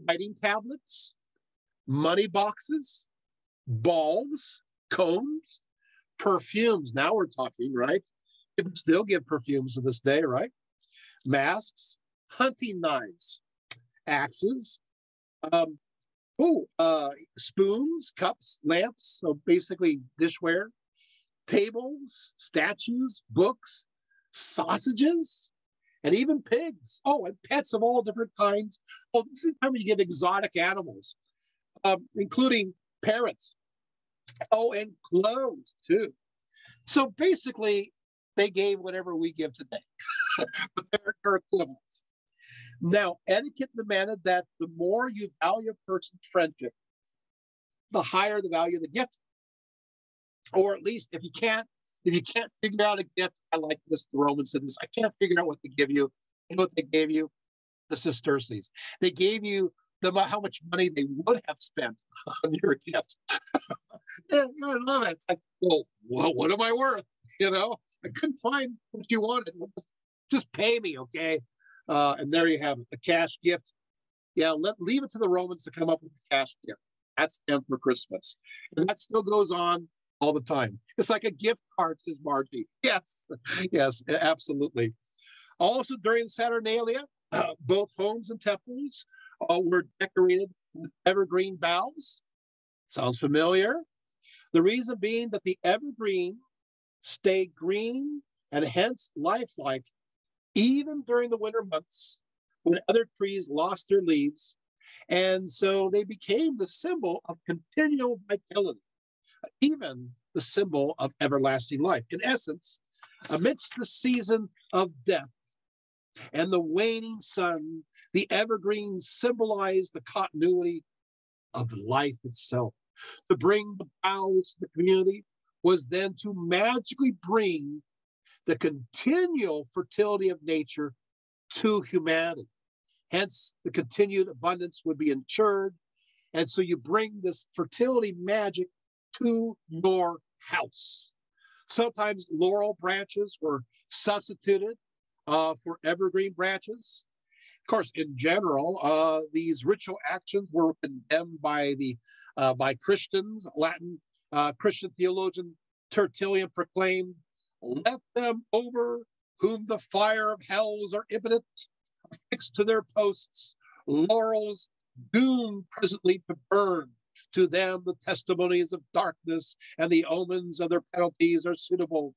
Writing tablets, money boxes, balls, combs, perfumes. Now we're talking, right? People still give perfumes to this day, right? Masks, hunting knives, axes, spoons, cups, lamps, so basically dishware, tables, statues, books, sausages, and even pigs. Oh, and pets of all different kinds. Oh, this is the time when you get exotic animals, including parrots. Oh, and clothes too. So basically, they gave whatever we give today, but they're equivalents. Now, etiquette demanded that the more you value a person's friendship, the higher the value of the gift. Or at least if you can't figure out a gift, I like this, the Romans did this, I can't figure out what to give you. You know what they gave you? The sesterces. They gave you how much money they would have spent on your gift. Yeah, I love it. It's like, well, what am I worth? I couldn't find what you wanted. Just pay me, okay? And there you have it, a cash gift. Yeah, leave it to the Romans to come up with the cash gift. That's them for Christmas. And that still goes on all the time. It's like a gift card, says Margie. Yes, yes, absolutely. Also during Saturnalia, both homes and temples were decorated with evergreen boughs. Sounds familiar? The reason being that the evergreen stayed green and hence lifelike even during the winter months when other trees lost their leaves. And so they became the symbol of continual vitality, even the symbol of everlasting life. In essence, amidst the season of death and the waning sun, the evergreens symbolize the continuity of life itself. To bring the boughs to the community was then to magically bring the continual fertility of nature to humanity. Hence, the continued abundance would be ensured. And so you bring this fertility magic to your house. Sometimes laurel branches were substituted for evergreen branches. Of course, in general, these ritual actions were condemned by Christians. Latin Christian theologian Tertullian proclaimed, "Let them over whom the fire of hells are impotent, affixed to their posts, laurels doomed presently to burn. To them the testimonies of darkness and the omens of their penalties are suitable.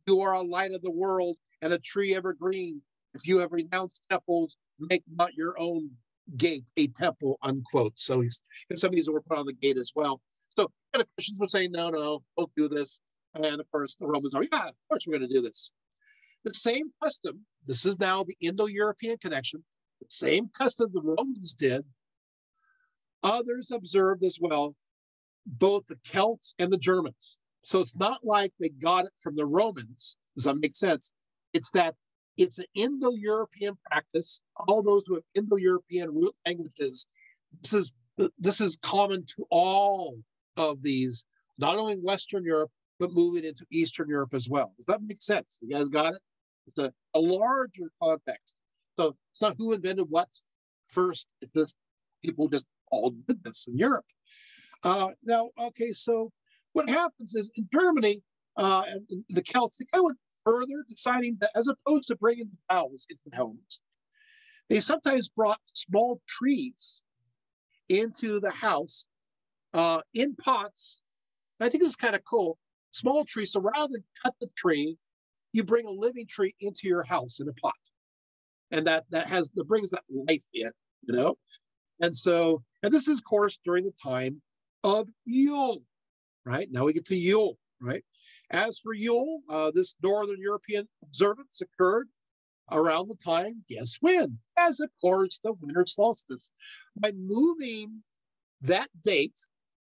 You are a light of the world and a tree evergreen. If you have renounced temples, make not your own gate a temple," unquote. So some of these were put on the gate as well. So the Christians would say, no, don't do this. And of course, the Romans are, yeah, of course we're going to do this. The same custom, this is now the Indo-European connection, the same custom the Romans did, others observed as well, both the Celts and the Germans. So it's not like they got it from the Romans. Does that make sense? It's that it's an Indo-European practice. All those who have Indo-European root languages, this is common to all of these, not only Western Europe, but moving into Eastern Europe as well. Does that make sense? You guys got it? It's a larger context. So it's not who invented what first. It just people just all did this in Europe. Now, okay, so what happens is in Germany, and the Celts, they kind of went further, deciding that as opposed to bringing the boughs into the homes, they sometimes brought small trees into the house in pots. And I think this is kind of cool. Small trees. So rather than cut the tree, you bring a living tree into your house in a pot, and that brings that life in, you know. And so, and this is, of course, during the time of Yule, right? Now we get to Yule, right? As for Yule, this Northern European observance occurred around the time, guess when? As, of course, the winter solstice. By moving that date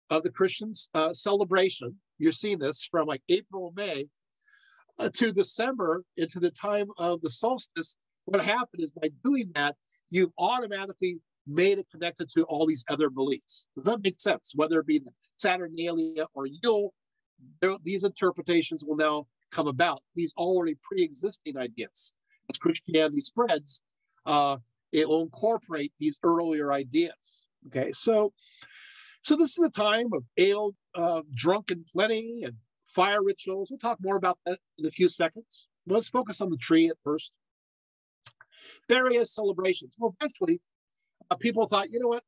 of the Christian celebration, you're seeing this from like April, May, to December, into the time of the solstice. What happened is by doing that, you've automatically made it connected to all these other beliefs. Does that make sense? Whether it be Saturnalia or Yule, these interpretations will now come about. These already pre-existing ideas. As Christianity spreads, it will incorporate these earlier ideas. Okay, so this is a time of ale, drunk and plenty, and fire rituals. We'll talk more about that in a few seconds. Let's focus on the tree at first. Various celebrations. Well, eventually, people thought, you know what?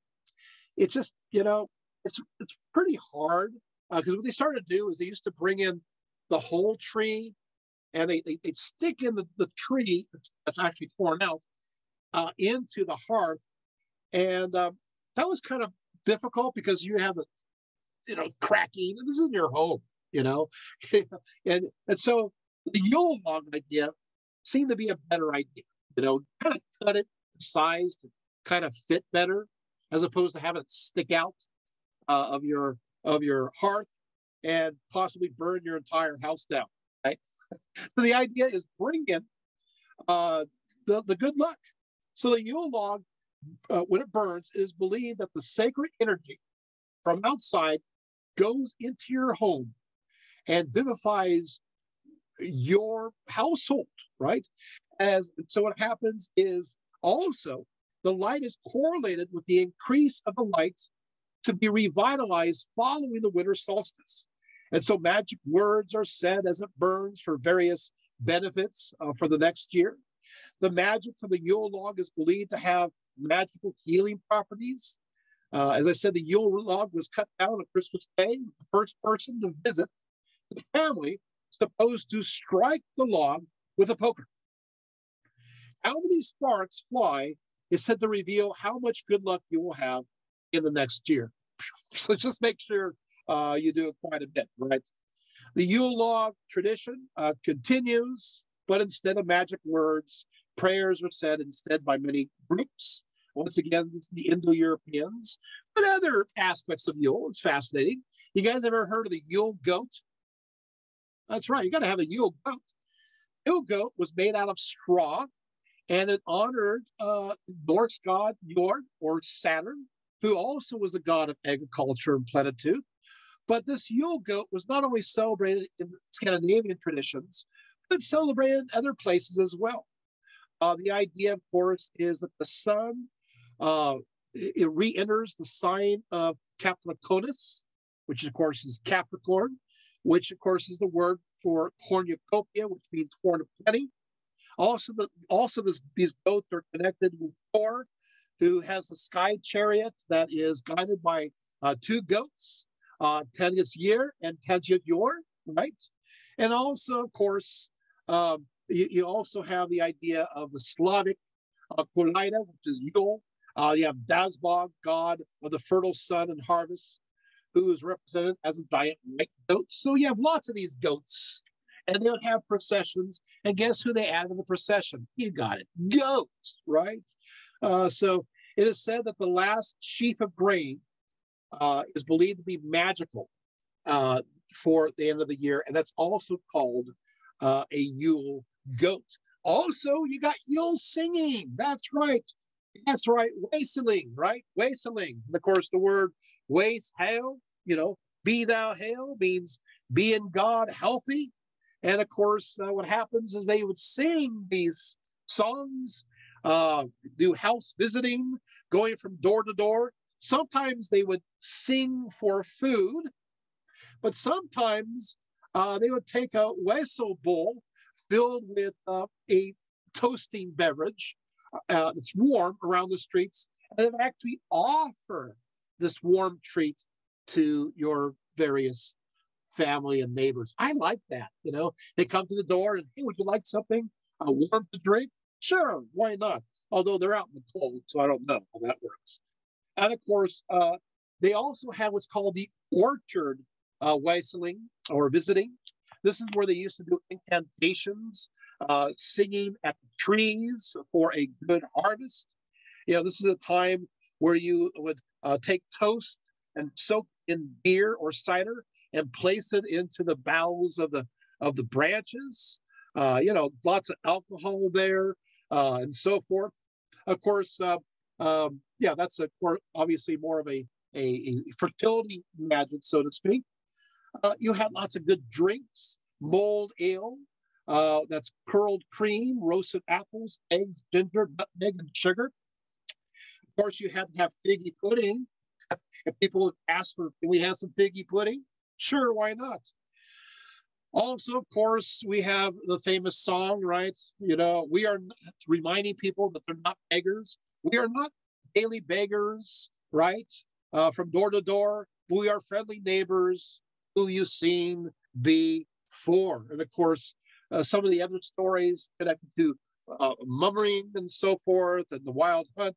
It's just, it's pretty hard, because what they started to do is they used to bring in the whole tree, and they'd stick in the tree that's actually torn out into the hearth. And that was kind of difficult because you have the, cracking. This is in your home, and so the Yule log idea seemed to be a better idea. Kind of cut it to size to kind of fit better, as opposed to having it stick out of your hearth and possibly burn your entire house down. Right? So the idea is bring in the good luck. So the Yule log, when it burns, it is believed that the sacred energy from outside goes into your home and vivifies your household, right? So what happens is also the light is correlated with the increase of the light to be revitalized following the winter solstice. And so magic words are said as it burns for various benefits for the next year. The magic from the Yule log is believed to have magical healing properties. As I said, the Yule log was cut down on Christmas Day. The first person to visit the family is supposed to strike the log with a poker. How many sparks fly is said to reveal how much good luck you will have in the next year. So just make sure you do it quite a bit, right? The Yule log tradition continues, but instead of magic words, prayers are said instead by many groups. Once again, the Indo-Europeans, but other aspects of Yule. It's fascinating. You guys ever heard of the Yule goat? That's right. You got to have a Yule goat. Yule goat was made out of straw, and it honored Norse god Njord, or Saturn, who also was a god of agriculture and plenitude. But this Yule goat was not only celebrated in Scandinavian traditions, but celebrated in other places as well. The idea, of course, is that the sun it re-enters the sign of Capricornus, which of course is Capricorn, which of course is the word for cornucopia, which means horn of plenty. Also, these goats are connected with Thor, who has a sky chariot that is guided by two goats, Tanja's Year and Tanjat Yor, right? And also, of course, you also have the idea of the Slavic Kolida, which is Yule. You have Dazbog, god of the fertile sun and harvest, who is represented as a giant white goat. So you have lots of these goats, and they would have processions. And guess who they add to the procession? You got it, goats, right? So it is said that the last sheaf of grain is believed to be magical for the end of the year, and that's also called a Yule goat. Also, you got Yule singing. That's right. That's right. Waisling, right? Waisling. And of course, the word waist hail, be thou hail means be in God healthy. And of course, what happens is they would sing these songs, do house visiting, going from door to door. Sometimes they would sing for food, but sometimes they would take a whistle bowl filled with a toasting beverage that's warm around the streets, and then actually offer this warm treat to your various family and neighbors. I like that. They come to the door and, hey, would you like something warm to drink? Sure, why not? Although they're out in the cold, so I don't know how that works. And of course, they also have what's called the orchard waisling or visiting. This is where they used to do incantations, singing at the trees for a good harvest. This is a time where you would take toast and soak in beer or cider and place it into the boughs of the branches. Lots of alcohol there and so forth. Of course, that's obviously more of a fertility magic, so to speak. You have lots of good drinks, mulled ale, that's curled cream, roasted apples, eggs, ginger, nutmeg, and sugar. Of course, you have to have figgy pudding. If people ask for, can we have some figgy pudding? Sure, why not? Also, of course, we have the famous song, right? We are reminding people that they're not beggars. We are not daily beggars, right? From door to door, we are friendly neighbors who you've seen before. And of course, some of the other stories connected to mummering and so forth, and the wild hunt,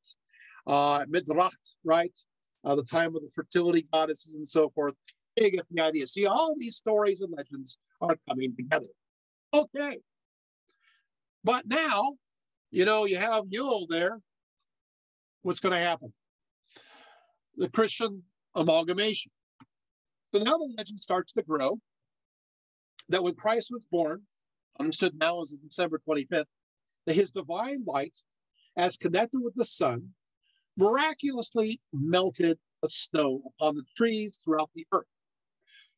Midracht, right? The time of the fertility goddesses and so forth. You get the idea. See, all these stories and legends are coming together. Okay. But now, you have Yule there. What's going to happen? The Christian amalgamation. So now the legend starts to grow that when Christ was born, understood now as December 25th, that his divine light, as connected with the sun, miraculously melted the snow upon the trees throughout the earth,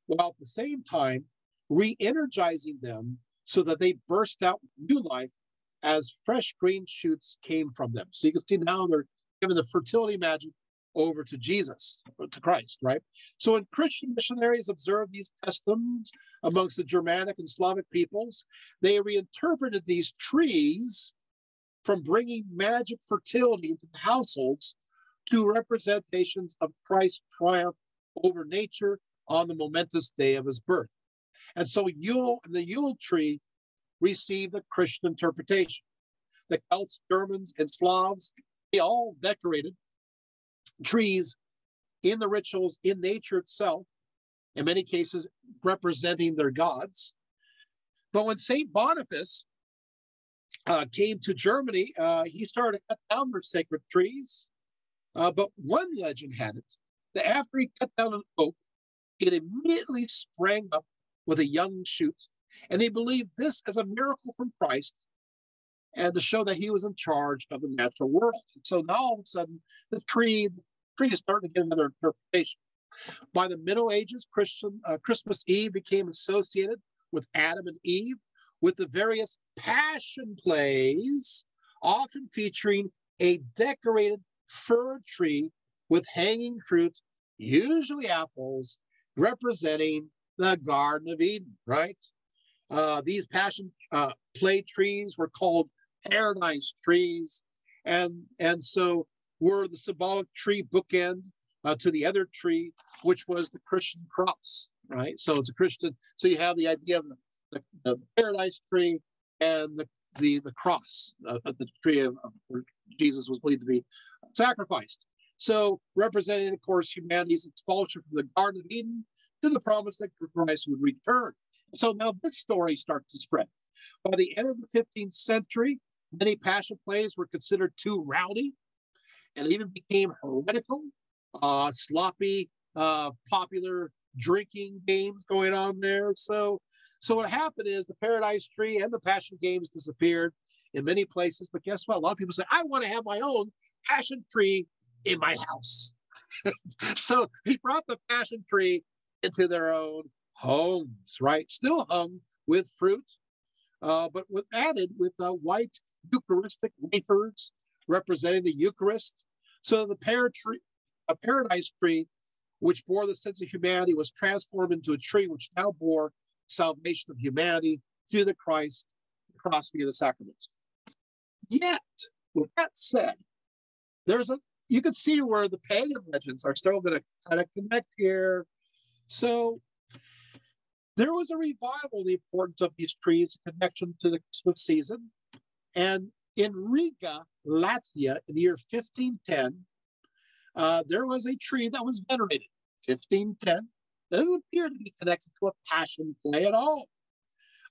while at the same time re-energizing them so that they burst out with new life as fresh green shoots came from them. So you can see now given the fertility magic over to Jesus, to Christ, right? So when Christian missionaries observed these customs amongst the Germanic and Slavic peoples, they reinterpreted these trees from bringing magic fertility into the households to representations of Christ's triumph over nature on the momentous day of his birth. And so the Yule tree received a Christian interpretation. The Celts, Germans, and Slavs, they all decorated trees in the rituals, in nature itself, in many cases representing their gods. But when St. Boniface came to Germany, he started to cut down their sacred trees. But one legend had it that after he cut down an oak, it immediately sprang up with a young shoot. And he believed this as a miracle from Christ and to show that he was in charge of the natural world. And so now all of a sudden, the tree is starting to get another interpretation. By the Middle Ages, Christmas Eve became associated with Adam and Eve, with the various passion plays, often featuring a decorated fir tree with hanging fruit, usually apples, representing the Garden of Eden, right? These passion play trees were called paradise trees, and so were the symbolic tree bookend to the other tree, which was the Christian cross, right? So it's a Christian. So you have the idea of the paradise tree and the cross, the tree of where Jesus was believed to be sacrificed. So representing, of course, humanity's expulsion from the Garden of Eden to the promise that Christ would return. So now this story starts to spread. By the end of the 15th century, many passion plays were considered too rowdy and even became heretical, sloppy, popular drinking games going on there. So what happened is the Paradise Tree and the Passion Games disappeared in many places. But guess what? A lot of people say, I want to have my own passion tree in my house. So he brought the passion tree into their own homes, right? Still hung with fruit, but added with white Eucharistic wafers representing the Eucharist. So the paradise tree, which bore the sense of humanity, was transformed into a tree which now bore salvation of humanity through the cross via the sacraments. Yet, with that said, you can see where the pagan legends are still going to kind of connect here. So there was a revival of the importance of these trees in connection to the Christmas season. And in Riga, Latvia, in the year 1510, there was a tree that was venerated. 1510 doesn't appear to be connected to a passion play at all.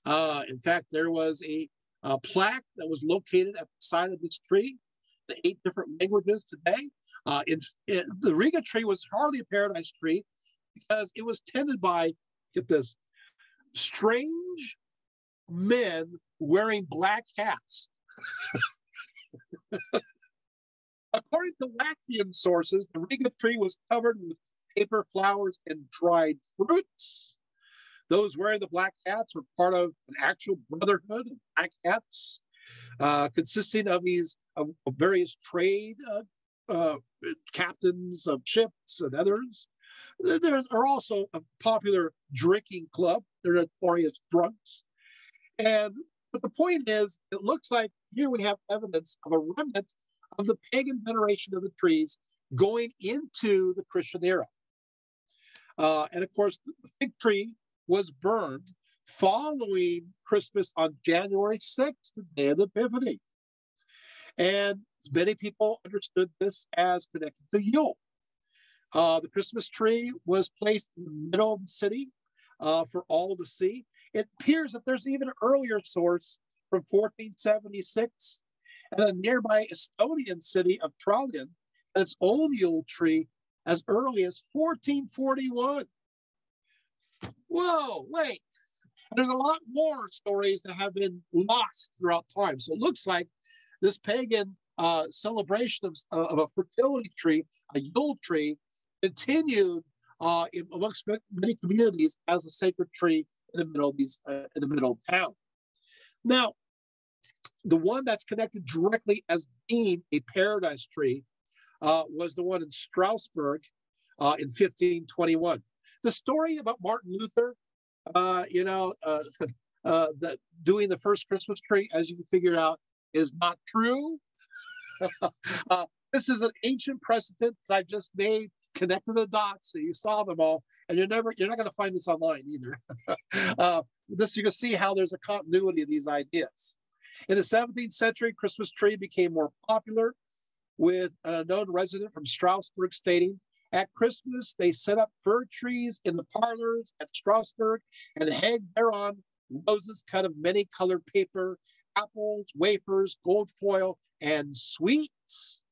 In fact, there was a plaque that was located at the side of this tree in 8 different languages today. The Riga tree was hardly a paradise tree because it was tended by, get this, strange men wearing black hats. According to Latvian sources, the Riga tree was covered with paper, flowers, and dried fruits. Those wearing the black hats were part of an actual brotherhood of black hats, consisting of various trade captains of ships and others. There are also a popular drinking club. They're notorious drunks. But the point is, it looks like here we have evidence of a remnant of the pagan veneration of the trees going into the Christian era. And of course, the fig tree was burned following Christmas on January 6th, the day of the Epiphany. And many people understood this as connected to Yule. The Christmas tree was placed in the middle of the city for all to see. It appears that there's even an earlier source from 1476 and a nearby Estonian city of Trallien and its own Yule tree as early as 1441. Whoa, wait. And there's a lot more stories that have been lost throughout time. So it looks like this pagan celebration of a fertility tree, a Yule tree, continued amongst many communities as a sacred tree in the middle of town. Now, the one that's connected directly as being a paradise tree was the one in Strasbourg in 1521. The story about Martin Luther, doing the first Christmas tree, as you can figure out, is not true. This is an ancient precedent that I just made, connected the dots, so you saw them all, and you're not going to find this online either. This you can see how there's a continuity of these ideas. In the 17th century, Christmas tree became more popular, with an unknown resident from Strasbourg stating, "At Christmas, they set up fir trees in the parlors at Strasbourg and hang thereon roses cut of many colored paper, apples, wafers, gold foil, and sweets."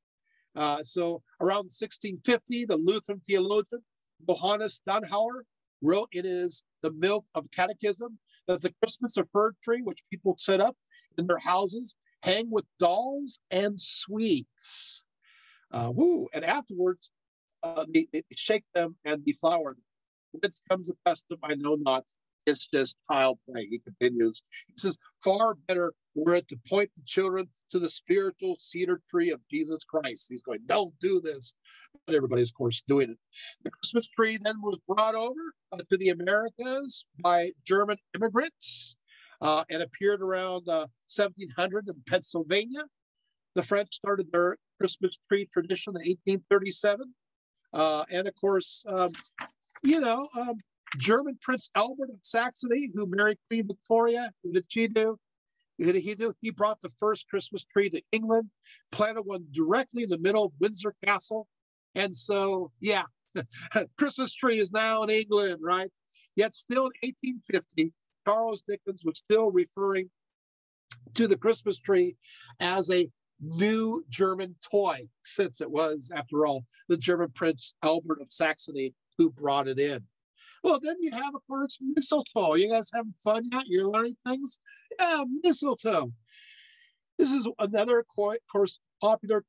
So around 1650, the Lutheran theologian Johannes Danhauer wrote in his The Milk of Catechism that the Christmas or fir tree, which people set up in their houses, hang with dolls and sweets. And afterwards, they shake them and deflower them. Whence comes a custom I know not. It's just child play. He continues. He says, "Far better were it to point the children to the spiritual cedar tree of Jesus Christ." He's going, don't do this. But everybody's, of course, doing it. The Christmas tree then was brought over to the Americas by German immigrants and appeared around 1700 in Pennsylvania. The French started their Christmas tree tradition in 1837. And of course, German Prince Albert of Saxony, who married Queen Victoria, who did she do? He brought the first Christmas tree to England, planted one directly in the middle of Windsor Castle. And so, yeah, Christmas tree is now in England, right? Yet still in 1850, Charles Dickens was still referring to the Christmas tree as a new German toy, since it was, after all, the German Prince Albert of Saxony who brought it in. Well, then you have, of course, mistletoe. You guys having fun yet? You're learning things? Yeah, mistletoe. This is another, of course, popular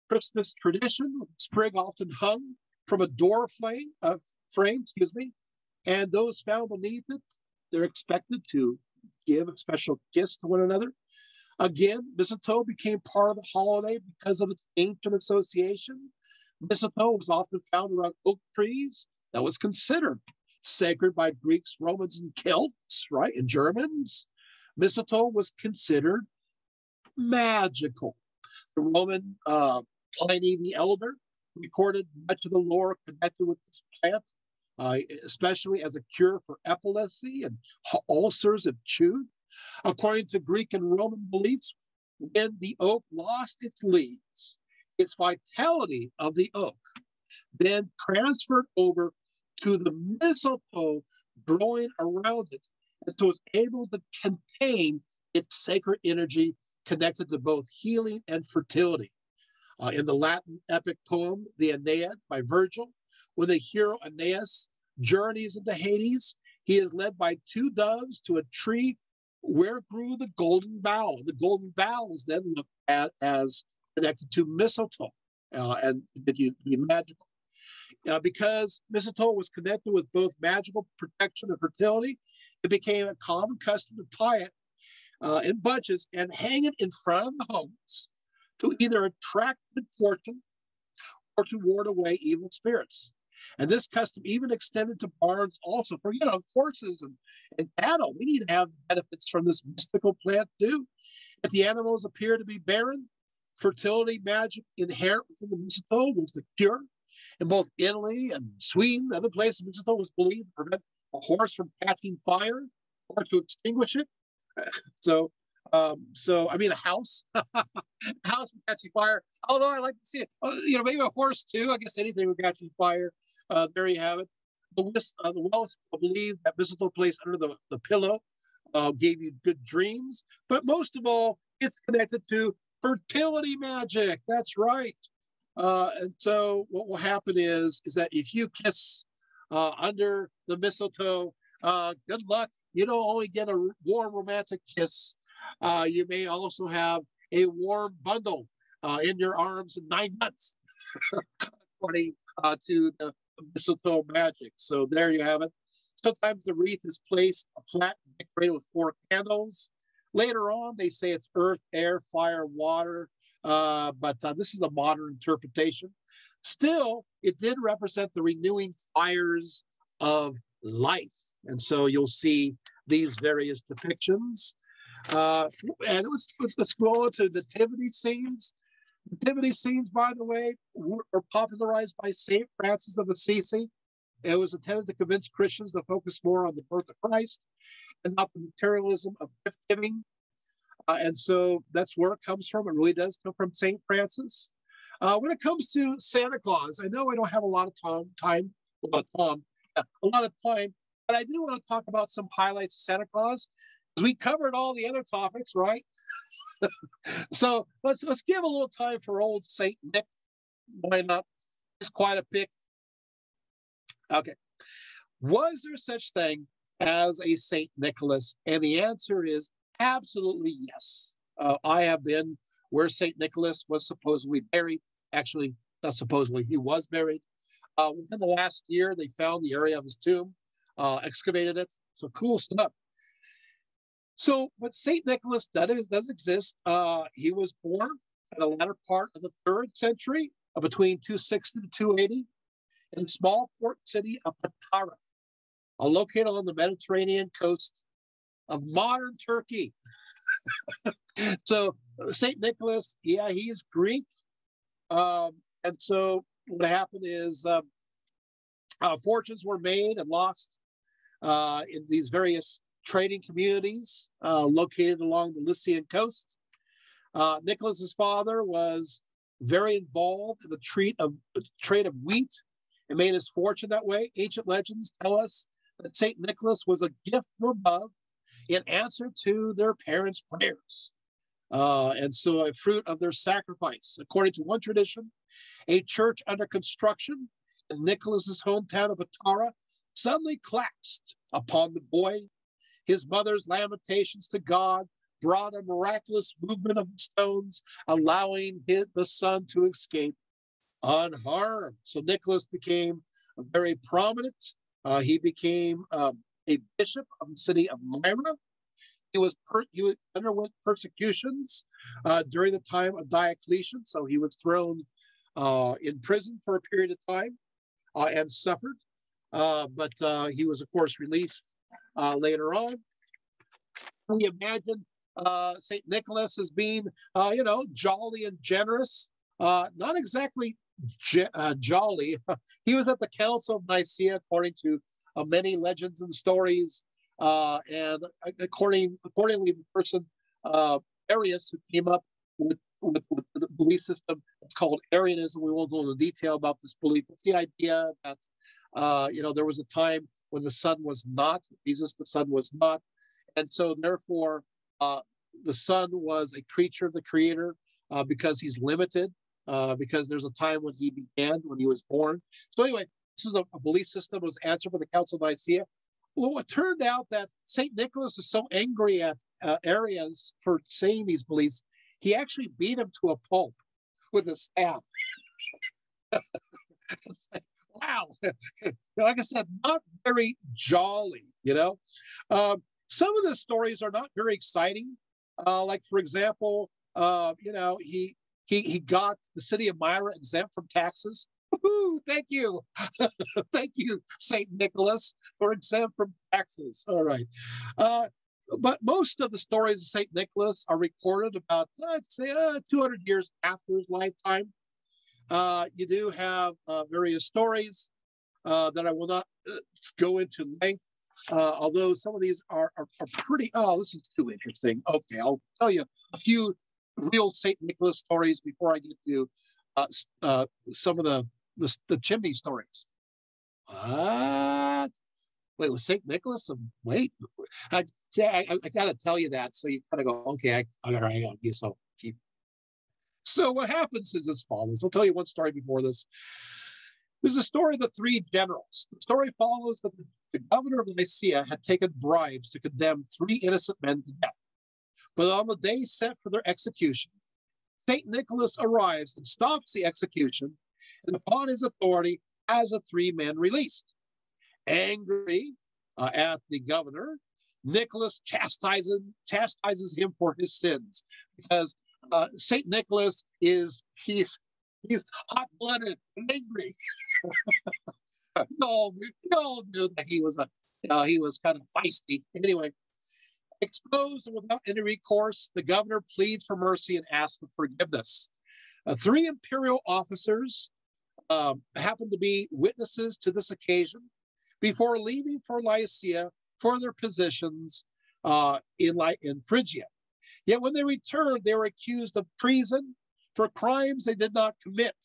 Christmas tradition. Sprig often hung from a door frame, and those found beneath it, they're expected to give a special kiss to one another. Again, mistletoe became part of the holiday because of its ancient association. Mistletoe was often found around oak trees that was considered sacred by Greeks, Romans, and Celts, right, and Germans. Mistletoe was considered magical. The Roman Pliny the Elder recorded much of the lore connected with this plant, especially as a cure for epilepsy and ulcers if chewed. According to Greek and Roman beliefs, when the oak lost its leaves, its vitality of the oak then transferred over to the mistletoe growing around it, and so it's able to contain its sacred energy connected to both healing and fertility. In the Latin epic poem, the Aeneid by Virgil, when the hero Aeneas journeys into Hades, he is led by two doves to a tree where grew the golden bough. The golden bough is then looked at as connected to mistletoe and it be magical. Because mistletoe was connected with both magical protection and fertility, it became a common custom to tie it in bunches and hang it in front of the homes to either attract good fortune or to ward away evil spirits. And this custom even extended to barns also for, horses and cattle. We need to have benefits from this mystical plant too. If the animals appear to be barren, fertility magic inherent within the mistletoe was the cure. In both Italy and Sweden, other places, mistletoe was believed to prevent a horse from catching fire or to extinguish it. A house, a house from catching fire. Although I like to see it, maybe a horse too. I guess anything would catch fire. There you have it. The Welsh believed that mistletoe placed under the pillow gave you good dreams. But most of all, it's connected to fertility magic. That's right. And so what will happen is that if you kiss under the mistletoe, good luck. You don't only get a warm romantic kiss. You may also have a warm bundle in your arms in 9 months, according to the mistletoe magic. So there you have it. Sometimes the wreath is placed flat and decorated with 4 candles. Later on, they say it's earth, air, fire, water. But this is a modern interpretation. Still, it did represent the renewing fires of life. And so you'll see these various depictions. And let's go on to nativity scenes. Nativity scenes, by the way, were popularized by St. Francis of Assisi. It was intended to convince Christians to focus more on the birth of Christ and not the materialism of gift giving. And so that's where it comes from. It really does come from St. Francis. When it comes to Santa Claus, I know I don't have a lot of time, but I do want to talk about some highlights of Santa Claus, because we covered all the other topics, right? So let's give a little time for old Saint Nick. Why not? It's quite a pick. Okay. Was there such thing as a Saint Nicholas? And the answer is absolutely yes. I have been where Saint Nicholas was supposedly buried. Actually, not supposedly, he was buried. Within the last year, they found the area of his tomb, excavated it. So cool stuff. So, but Saint Nicholas does exist. He was born in the latter part of the 3rd century, between 260 to 280, in the small port city of Patara, located on the Mediterranean coast of modern Turkey. So Saint Nicholas, yeah, he's Greek. And so what happened is fortunes were made and lost in these various trading communities located along the Lycian coast. Nicholas's father was very involved in the trade of wheat and made his fortune that way. Ancient legends tell us that Saint Nicholas was a gift from above in answer to their parents' prayers. And so a fruit of their sacrifice. According to one tradition, a church under construction in Nicholas's hometown of Patara suddenly collapsed upon the boy. His mother's lamentations to God brought a miraculous movement of the stones, allowing the son to escape unharmed. So Nicholas became very prominent. He became a bishop of the city of Myra. He underwent persecutions during the time of Diocletian, so he was thrown in prison for a period of time and suffered. But he was, of course, released later on. We imagine St. Nicholas as being, jolly and generous. Not exactly jolly. He was at the Council of Nicaea, according to many legends and stories. And accordingly, the person Arius, who came up with the belief system, it's called Arianism. We won't go into detail about this belief. It's the idea that there was a time when the sun was not Jesus. The sun was not, and so therefore the sun was a creature of the Creator because he's limited. Because there's a time when he began, when he was born. So anyway, this is a belief system. It was answered by the Council of Nicaea. Well, it turned out that St. Nicholas is so angry at Arians for saying these beliefs, he actually beat him to a pulp with a staff. It's like, wow. Like I said, not very jolly, Some of the stories are not very exciting. Like, for example, he got the city of Myra exempt from taxes. Woo-hoo, thank you. Thank you, St. Nicholas, for exempt from taxes. All right. But most of the stories of St. Nicholas are recorded about, I'd say, 200 years after his lifetime. You do have various stories that I will not go into length, although some of these are pretty, this is too interesting. Okay, I'll tell you a few real St. Nicholas stories before I get to some of the chimney stories. What? Wait, was St. Nicholas? Wait, I got to tell you that. So you kind of go, okay, I guess I'll keep. So what happens is as follows. I'll tell you one story before this. There's a story of the 3 generals. The story follows that the governor of Nicaea had taken bribes to condemn 3 innocent men to death. But on the day set for their execution, St. Nicholas arrives and stops the execution, and upon his authority has the 3 men released. Angry at the governor, Nicholas chastises him for his sins, because St. Nicholas he's He's hot-blooded and angry. We all knew that he was he was kind of feisty. Anyway, exposed and without any recourse, the governor pleads for mercy and asks for forgiveness. Three imperial officers happened to be witnesses to this occasion before leaving for Lycia for their positions in Phrygia. Yet when they returned, they were accused of treason for crimes they did not commit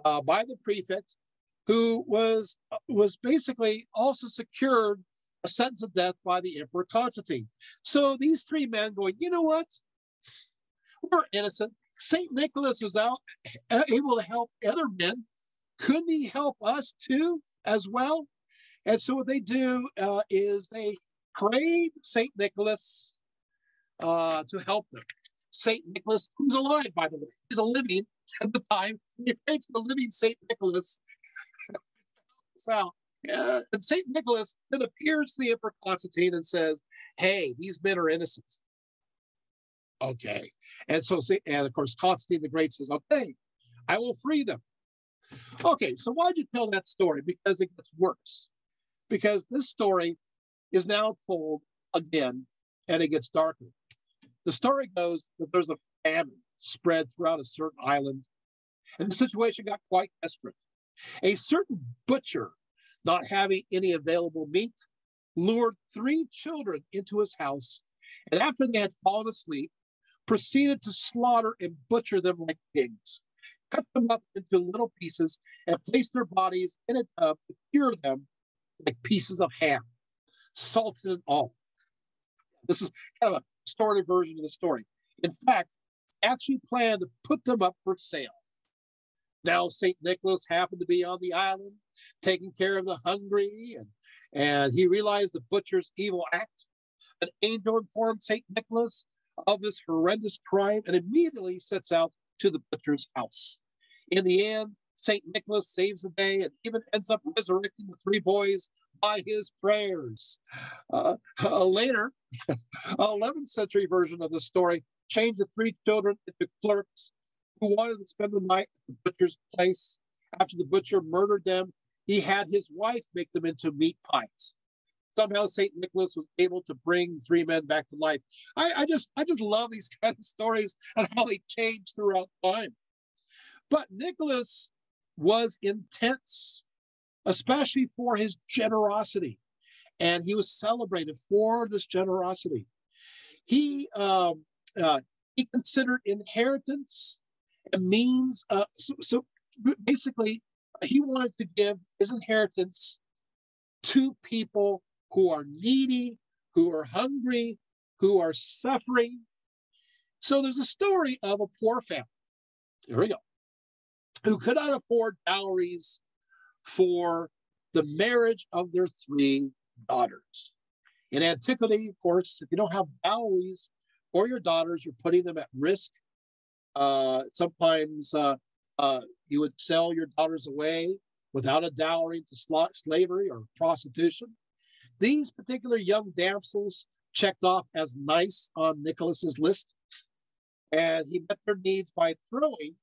by the prefect, who was basically also secured a sentence of death by the Emperor Constantine. So these three men going, you know what? We're innocent. St. Nicholas was able to help other men. Couldn't he help us too as well? And so what they do is they pray St. Nicholas to help them. St. Nicholas, who's alive, by the way. He's a living at the time. He prays to the living St. Nicholas. So, and St. Nicholas then appears to the Emperor Constantine and says, hey, these men are innocent. Okay. And so, and of course, Constantine the Great says, okay, I will free them. Okay, so why'd you tell that story? Because it gets worse. Because this story is now told again, and it gets darker. The story goes that there's a famine spread throughout a certain island, and the situation got quite desperate. A certain butcher, not having any available meat, lured 3 children into his house, and after they had fallen asleep, proceeded to slaughter and butcher them like pigs, cut them up into little pieces, and place their bodies in a tub to cure them like pieces of ham, salted and all. This is kind of a distorted version of the story. In fact, actually planned to put them up for sale. Now, St. Nicholas happened to be on the island, taking care of the hungry, and he realized the butcher's evil act. An angel informed St. Nicholas of this horrendous crime and immediately sets out to the butcher's house. In the end, St. Nicholas saves the day and even ends up resurrecting the 3 boys by his prayers. Later, an 11th century version of the story changed the 3 children into clerks who wanted to spend the night at the butcher's place. After the butcher murdered them, he had his wife make them into meat pies. Somehow St. Nicholas was able to bring 3 men back to life. I just love these kind of stories and how they change throughout time. But Nicholas was intense, especially for his generosity. And he was celebrated for this generosity. He considered inheritance a means. So basically, he wanted to give his inheritance to people who are needy, who are hungry, who are suffering. So there's a story of a poor family. Here we go. Who could not afford dowries for the marriage of their 3 daughters. In antiquity, of course, if you don't have dowries for your daughters, you're putting them at risk. Sometimes you would sell your daughters away without a dowry to slavery or prostitution. These particular young damsels checked off as nice on Nicholas's list, and he met their needs by throwing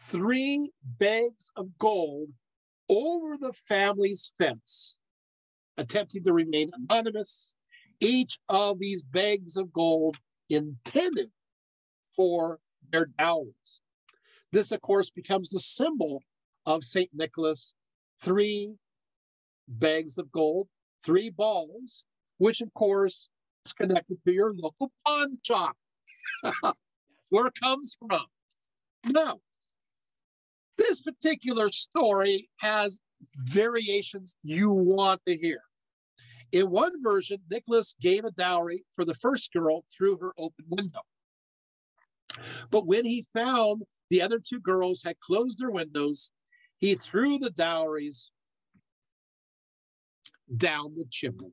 3 bags of gold over the family's fence, attempting to remain anonymous. Each of these bags of gold intended for their dowries. This, of course, becomes the symbol of St. Nicholas: 3 bags of gold, 3 balls, which, of course, is connected to your local pawn shop. Where it comes from. Now, this particular story has variations you want to hear. In one version, Nicholas gave a dowry for the first girl through her open window. But when he found the other 2 girls had closed their windows, he threw the dowries down the chimney.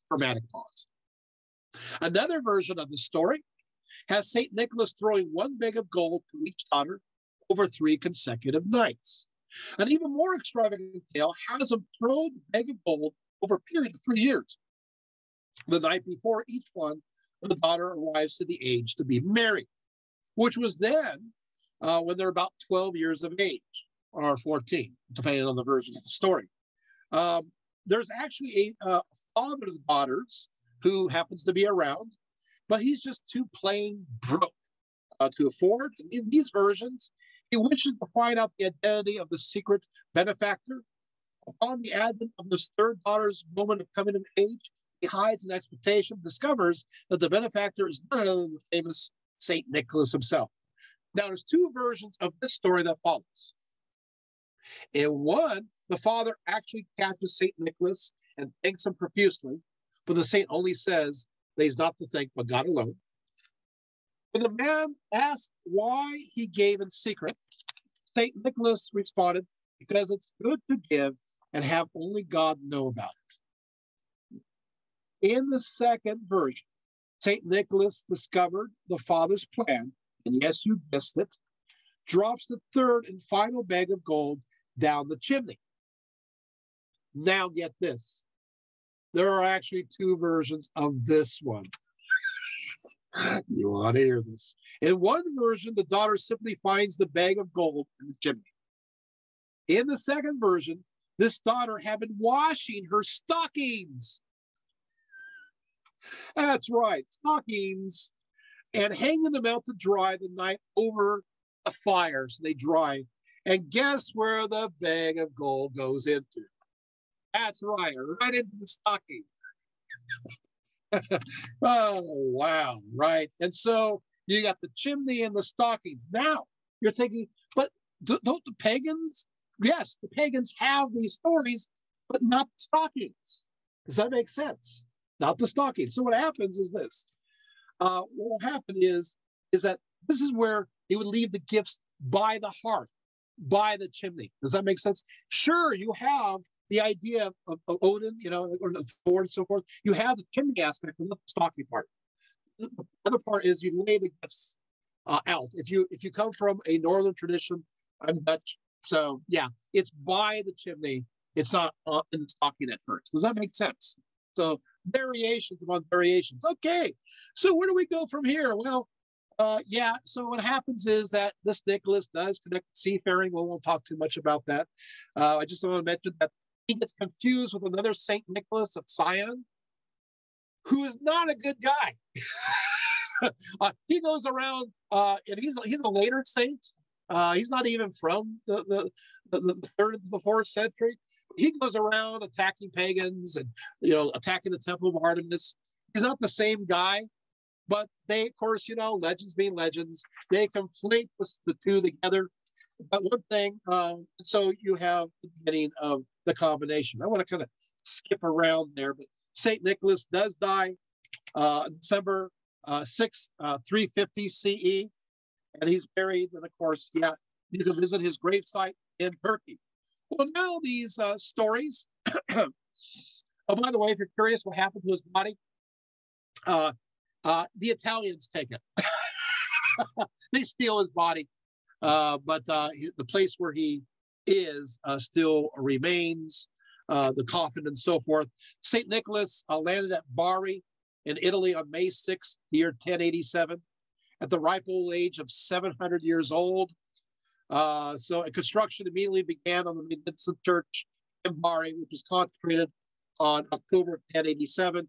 Dramatic pause. Another version of the story has St. Nicholas throwing 1 bag of gold to each daughter over 3 consecutive nights. An even more extravagant tale has him throw the bag of gold over a period of 3 years, the night before each one of the daughter arrives to the age to be married, which was then when they're about 12 years of age, or 14, depending on the version of the story. There's actually a father of the daughters who happens to be around, but he's just too plain broke to afford. In these versions, he wishes to find out the identity of the secret benefactor. Upon the advent of this third daughter's moment of coming of age, he hides an expectation, discovers that the benefactor is none other than the famous Saint Nicholas himself. Now, there's two versions of this story that follows. In one, the father actually catches Saint Nicholas and thanks him profusely, but the saint only says that he's not to thank but God alone. When the man asked why he gave in secret, Saint Nicholas responded, because it's good to give and have only God know about it. In the second version, Saint Nicholas discovered the father's plan, and yes, you guessed it, drops the third and final bag of gold down the chimney. Now get this. There are actually two versions of this one. You want to hear this. In one version, the daughter simply finds the bag of gold in the chimney. In the second version, this daughter had been washing her stockings. That's right, stockings, and hanging them out to dry the night over a fire so they dry. And guess where the bag of gold goes into? That's right into the stocking. Oh, wow, right. And so you got the chimney and the stockings. Now you're thinking, but don't the pagans? Yes, the pagans have these stories, but not the stockings. Does that make sense? Not the stockings. So what happens is this. What will happen is that this is where they would leave the gifts by the hearth, by the chimney. Does that make sense? Sure, you have the idea of Odin, or Thor and so forth. You have the chimney aspect, but not the stocking part. The other part is you lay the gifts out. If you come from a northern tradition, I'm Dutch, so yeah, it's by the chimney. It's not in the stocking at first. Does that make sense? So variations upon variations. Okay, so where do we go from here? Well, so what happens is that this Nicholas does connect to seafaring. We won't talk too much about that. I just want to mention that he gets confused with another Saint Nicholas of Sion, who is not a good guy. He goes around, and he's a later saint. He's not even from the third to the fourth century. He goes around attacking pagans and attacking the Temple of Artemis. He's not the same guy, but they, of course, legends being legends, they conflate the two together. But one thing, so you have the beginning of the combination. I want to kind of skip around there, but Saint Nicholas does die December 6, 350 CE, and he's buried. And of course, you can visit his gravesite in Turkey. Well, now these stories. Oh, by the way, if you're curious what happened to his body, the Italians take it. They steal his body, but the place where he is still remains, the coffin and so forth. St. Nicholas landed at Bari in Italy on May 6th, year 1087, at the ripe old age of 700 years old. So construction immediately began on the Magnificent Church in Bari, which was consecrated on October 1087.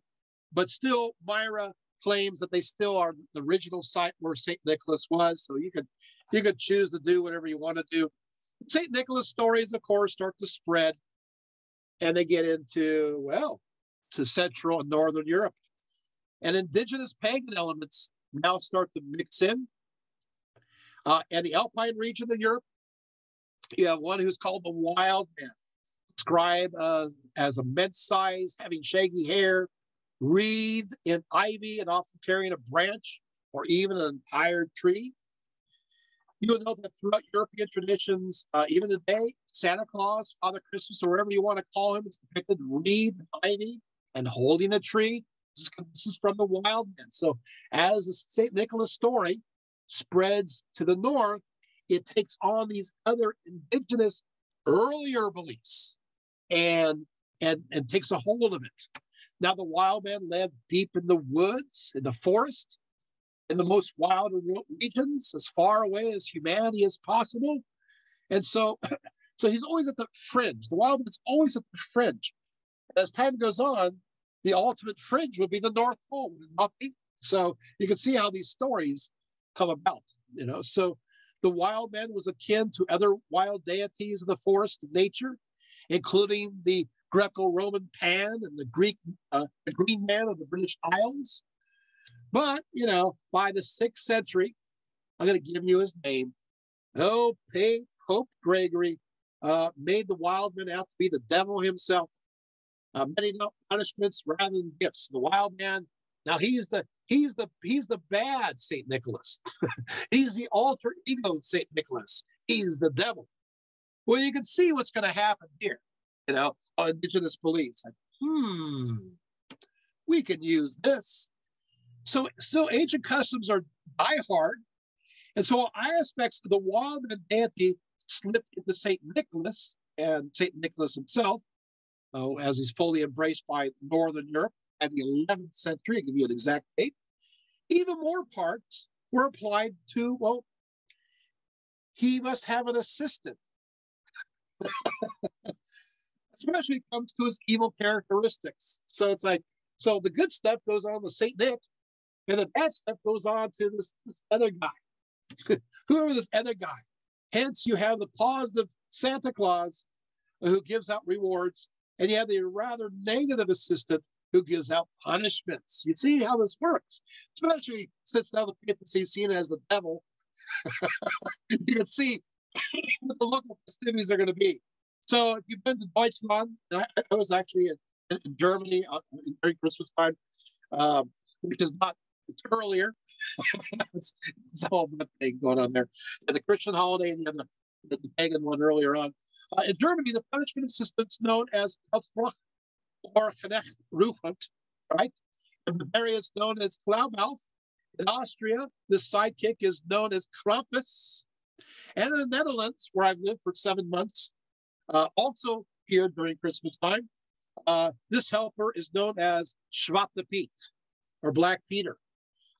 But still, Myra claims that they still are the original site where St. Nicholas was. So you could choose to do whatever you want to do. St. Nicholas stories, of course, start to spread, and they get into, to Central and Northern Europe. And indigenous pagan elements now start to mix in. And the Alpine region of Europe, you have one who's called the wild man, described as immense size, having shaggy hair, wreathed in ivy and often carrying a branch or even an entire tree. You will know that throughout European traditions, even today, Santa Claus, Father Christmas, or whatever you want to call him, is depicted wreathed in ivy and holding a tree. This is from the wild man. So as the St. Nicholas story spreads to the north, it takes on these other indigenous earlier beliefs and takes a hold of it. Now, the wild man lived deep in the woods, in the forest, in the most wild regions, as far away as humanity as possible. And so, so he's always at the fringe. The wild man's always at the fringe. And as time goes on, the ultimate fringe would be the North Pole. So you can see how these stories come about, you know. So the wild man was akin to other wild deities of the forest of nature, including the Greco-Roman Pan and the Green Man of the British Isles. But, you know, by the 6th century, I'm going to give you his name. Oh, Pope Gregory made the wild man out to be the devil himself, meting out punishments rather than gifts. The wild man, now he's the bad Saint Nicholas. He's the alter ego Saint Nicholas. He's the devil. Well, you can see what's going to happen here, you know, on indigenous beliefs. Like, we can use this. So ancient customs are die hard. And so aspects of the wild man deity slipped into St. Nicholas and St. Nicholas himself, as he's fully embraced by Northern Europe at the 11th century. I'll give you an exact date. Even more parts were applied to, well, he must have an assistant. Especially when it comes to his evil characteristics. So it's like, so the good stuff goes on to St. Nick, and the bad stuff goes on to this other guy. Whoever this other guy. Hence, you have the positive Santa Claus who gives out rewards, and you have the rather negative assistant who gives out punishments. You see how this works, especially since now the papacy is seen as the devil. You can see what the local festivities are going to be. So if you've been to Deutschland, I was actually in Germany during Christmas time, which is not, it's earlier. it's all that thing going on there. The Christian holiday and the pagan one earlier on. In Germany, the punishment system is known as Elsbruch or Knechtruchend, right? In Bavaria, it's known as Klaubauf. In Austria, the sidekick is known as Krampus. And in the Netherlands, where I've lived for 7 months, also here during Christmas time, this helper is known as Zwarte Piet, or Black Peter.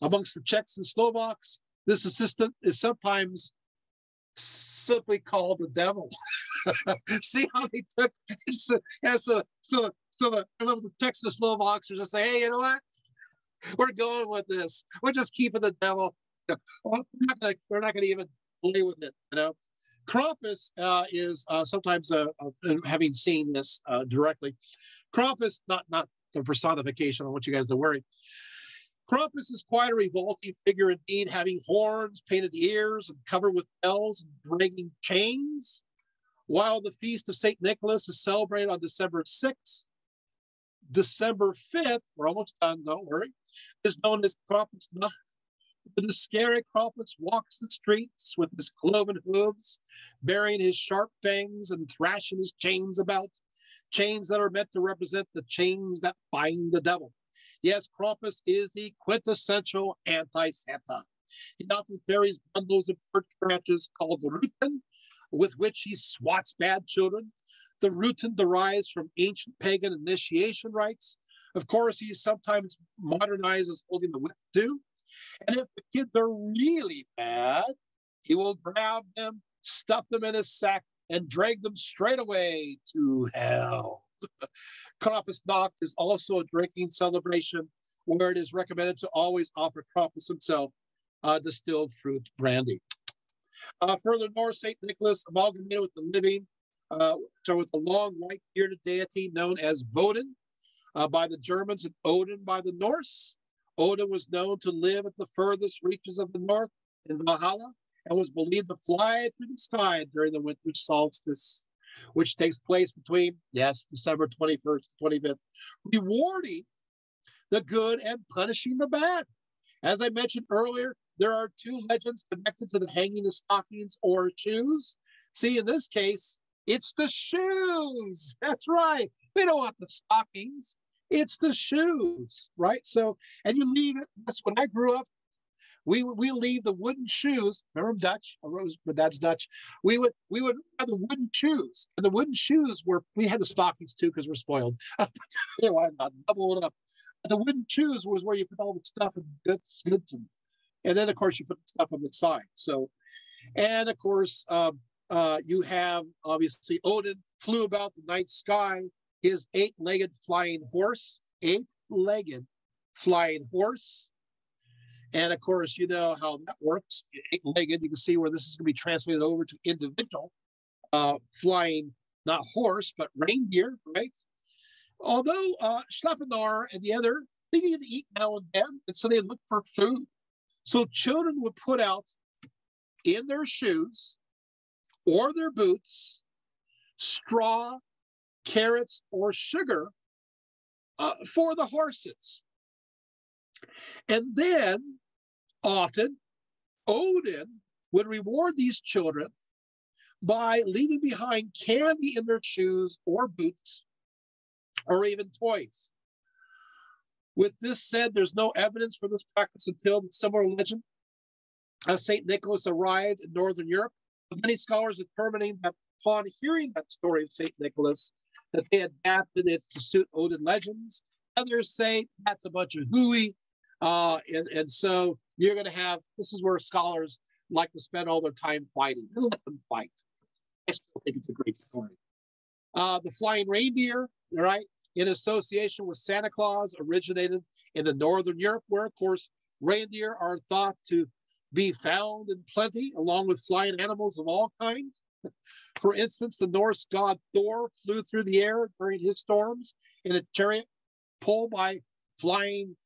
Amongst the Czechs and Slovaks, this assistant is sometimes simply called the devil. See how they took so the Czechs and Slovaks are just saying, hey, you know what? We're going with this. We're just keeping the devil. We're not going to even play with it, you know. Krampus is sometimes, having seen this directly, Krampus, not the personification, I want you guys to worry. Krampus is quite a revolting figure indeed, having horns, painted ears, and covered with bells and dragging chains. While the feast of St. Nicholas is celebrated on December 6th, December 5th, we're almost done, don't worry, is known as Krampusnacht. The scary Krampus walks the streets with his cloven hooves, bearing his sharp fangs and thrashing his chains about, chains that are meant to represent the chains that bind the devil. Yes, Krampus is the quintessential anti-Santa. He often carries bundles of birch branches called the Ruten, with which he swats bad children. The Ruten derives from ancient pagan initiation rites. Of course, he sometimes modernizes holding the whip too. And if the kids are really bad, he will grab them, stuff them in his sack, and drag them straight away to hell. Krampusnacht is also a drinking celebration where it is recommended to always offer Krampus himself distilled fruit brandy. Further north, St. Nicholas amalgamated with the living, so with the long white-bearded deity known as Woden by the Germans and Odin by the Norse. Odin was known to live at the furthest reaches of the north in Valhalla and was believed to fly through the sky during the winter solstice, which takes place between, yes, December 21st to 25th, rewarding the good and punishing the bad. As I mentioned earlier, there are 2 legends connected to the hanging of stockings or shoes. See, in this case, it's the shoes. That's right. We don't want the stockings. It's the shoes, right? So, and you leave it. That's when I grew up. We leave the wooden shoes. Remember, I'm Dutch. My dad's Dutch. We would have the wooden shoes, and the wooden shoes we had the stockings too because we're spoiled. Anyway, I'm not double it up. The wooden shoes was where you put all the stuff and goods and And then, of course, you put stuff on the side. So, and of course, you have, obviously, Odin flew about the night sky, his eight-legged flying horse, eight-legged flying horse. And of course, you know how that works. Eight-legged, you can see where this is going to be translated over to individual, flying, not horse, but reindeer, right? Although Schlappendar and the other, they needed to eat now and then, and so they looked for food. So children would put out in their shoes or their boots straw, carrots, or sugar for the horses. And then often Odin would reward these children by leaving behind candy in their shoes or boots or even toys. With this said, there's no evidence for this practice until the similar legend of St. Nicholas arrived in Northern Europe. Many scholars determining that upon hearing that story of St. Nicholas, that they adapted it to suit Odin legends. Others say that's a bunch of hooey. And so you're going to have, this is where scholars like to spend all their time fighting. Let them fight. I still think it's a great story. The flying reindeer, right, in association with Santa Claus, originated in the Northern Europe, where, of course, reindeer are thought to be found in plenty, along with flying animals of all kinds. For instance, the Norse god Thor flew through the air during his storms in a chariot pulled by flying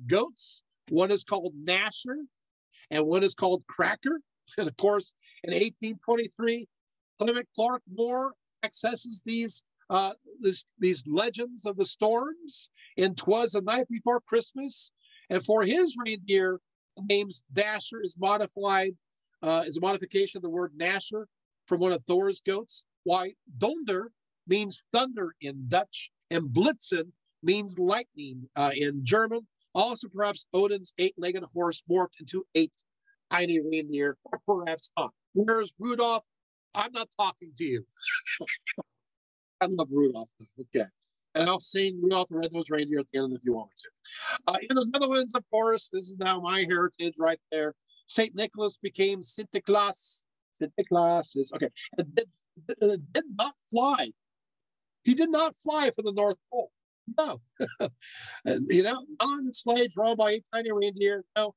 goats. One is called Nasher, and one is called Cracker. And of course, in 1823, Clement Clark Moore accesses these legends of the storms in 'Twas a Night Before Christmas. And for his reindeer, the name's Dasher is modified, is a modification of the word Nasher from one of Thor's goats. Why, Donder means thunder in Dutch, and Blitzen means lightning in German. Also, perhaps Odin's eight-legged horse morphed into eight tiny reindeer, or perhaps not. Where's Rudolph? I'm not talking to you. I love Rudolph, though. Okay. And I'll sing Rudolph the Red-Nosed Reindeer at the end if you want me to. In the Netherlands, of course, this is now my heritage right there. St. Nicholas became Sinterklaas. Sinterklaas is, okay. And did not fly. He did not fly for the North Pole. No. And, you know, on the sleigh drawn by eight tiny reindeer. No.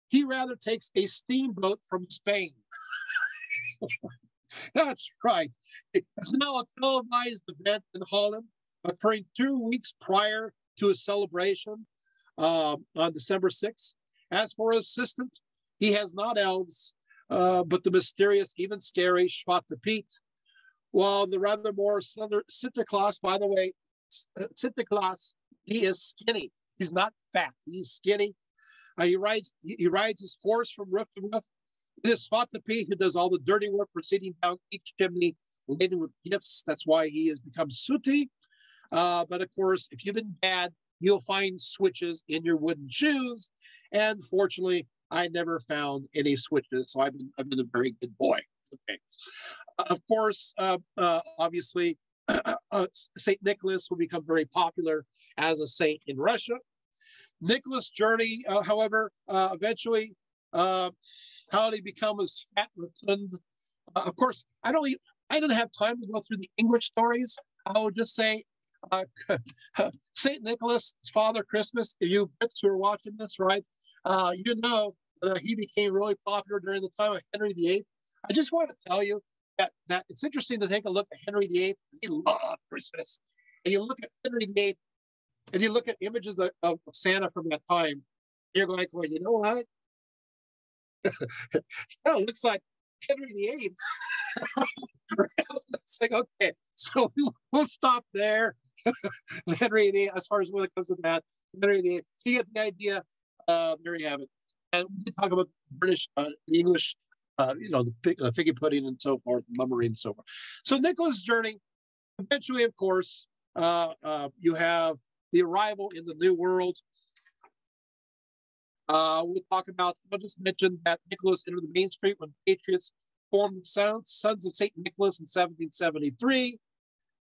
He rather takes a steamboat from Spain. That's right. It's now a televised event in Holland, occurring 2 weeks prior to his celebration on December 6th. As for his assistant, he has not elves, but the mysterious, even scary Zwarte Piet. While the rather more Sinterklaas, by the way, Sinterklaas, he is skinny. He's not fat. He's skinny. He rides his horse from roof to roof. It is Zwarte Piet who does all the dirty work, proceeding down each chimney laden with gifts. That's why he has become sooty. But of course, if you've been bad, you'll find switches in your wooden shoes. And fortunately, I never found any switches, so I've been a very good boy. Okay. Of course, obviously, St. Nicholas will become very popular as a saint in Russia. Nicholas' journey, however, eventually, how did he become as fat and rotund? Of course, I didn't have time to go through the English stories. I would just say, St. Nicholas, Father Christmas, you Brits who are watching this, right? You know he became really popular during the time of Henry VIII. I just want to tell you that it's interesting to take a look at Henry VIII. He loved Christmas. And you look at Henry VIII, and you look at images of Santa from that time, you're going, you know what? That looks like Henry VIII. It's like, okay, so we'll stop there. Henry VIII, as far as when it comes to that, Henry VIII, so you get the idea. There you have it. And we talk about British, the English, the figgy pudding and so forth, mummery and so forth. So Nicholas' journey, eventually, of course, you have the arrival in the New World. We'll talk about, I'll just mention that Nicholas entered the main street when patriots formed the Sons of St. Nicholas in 1773.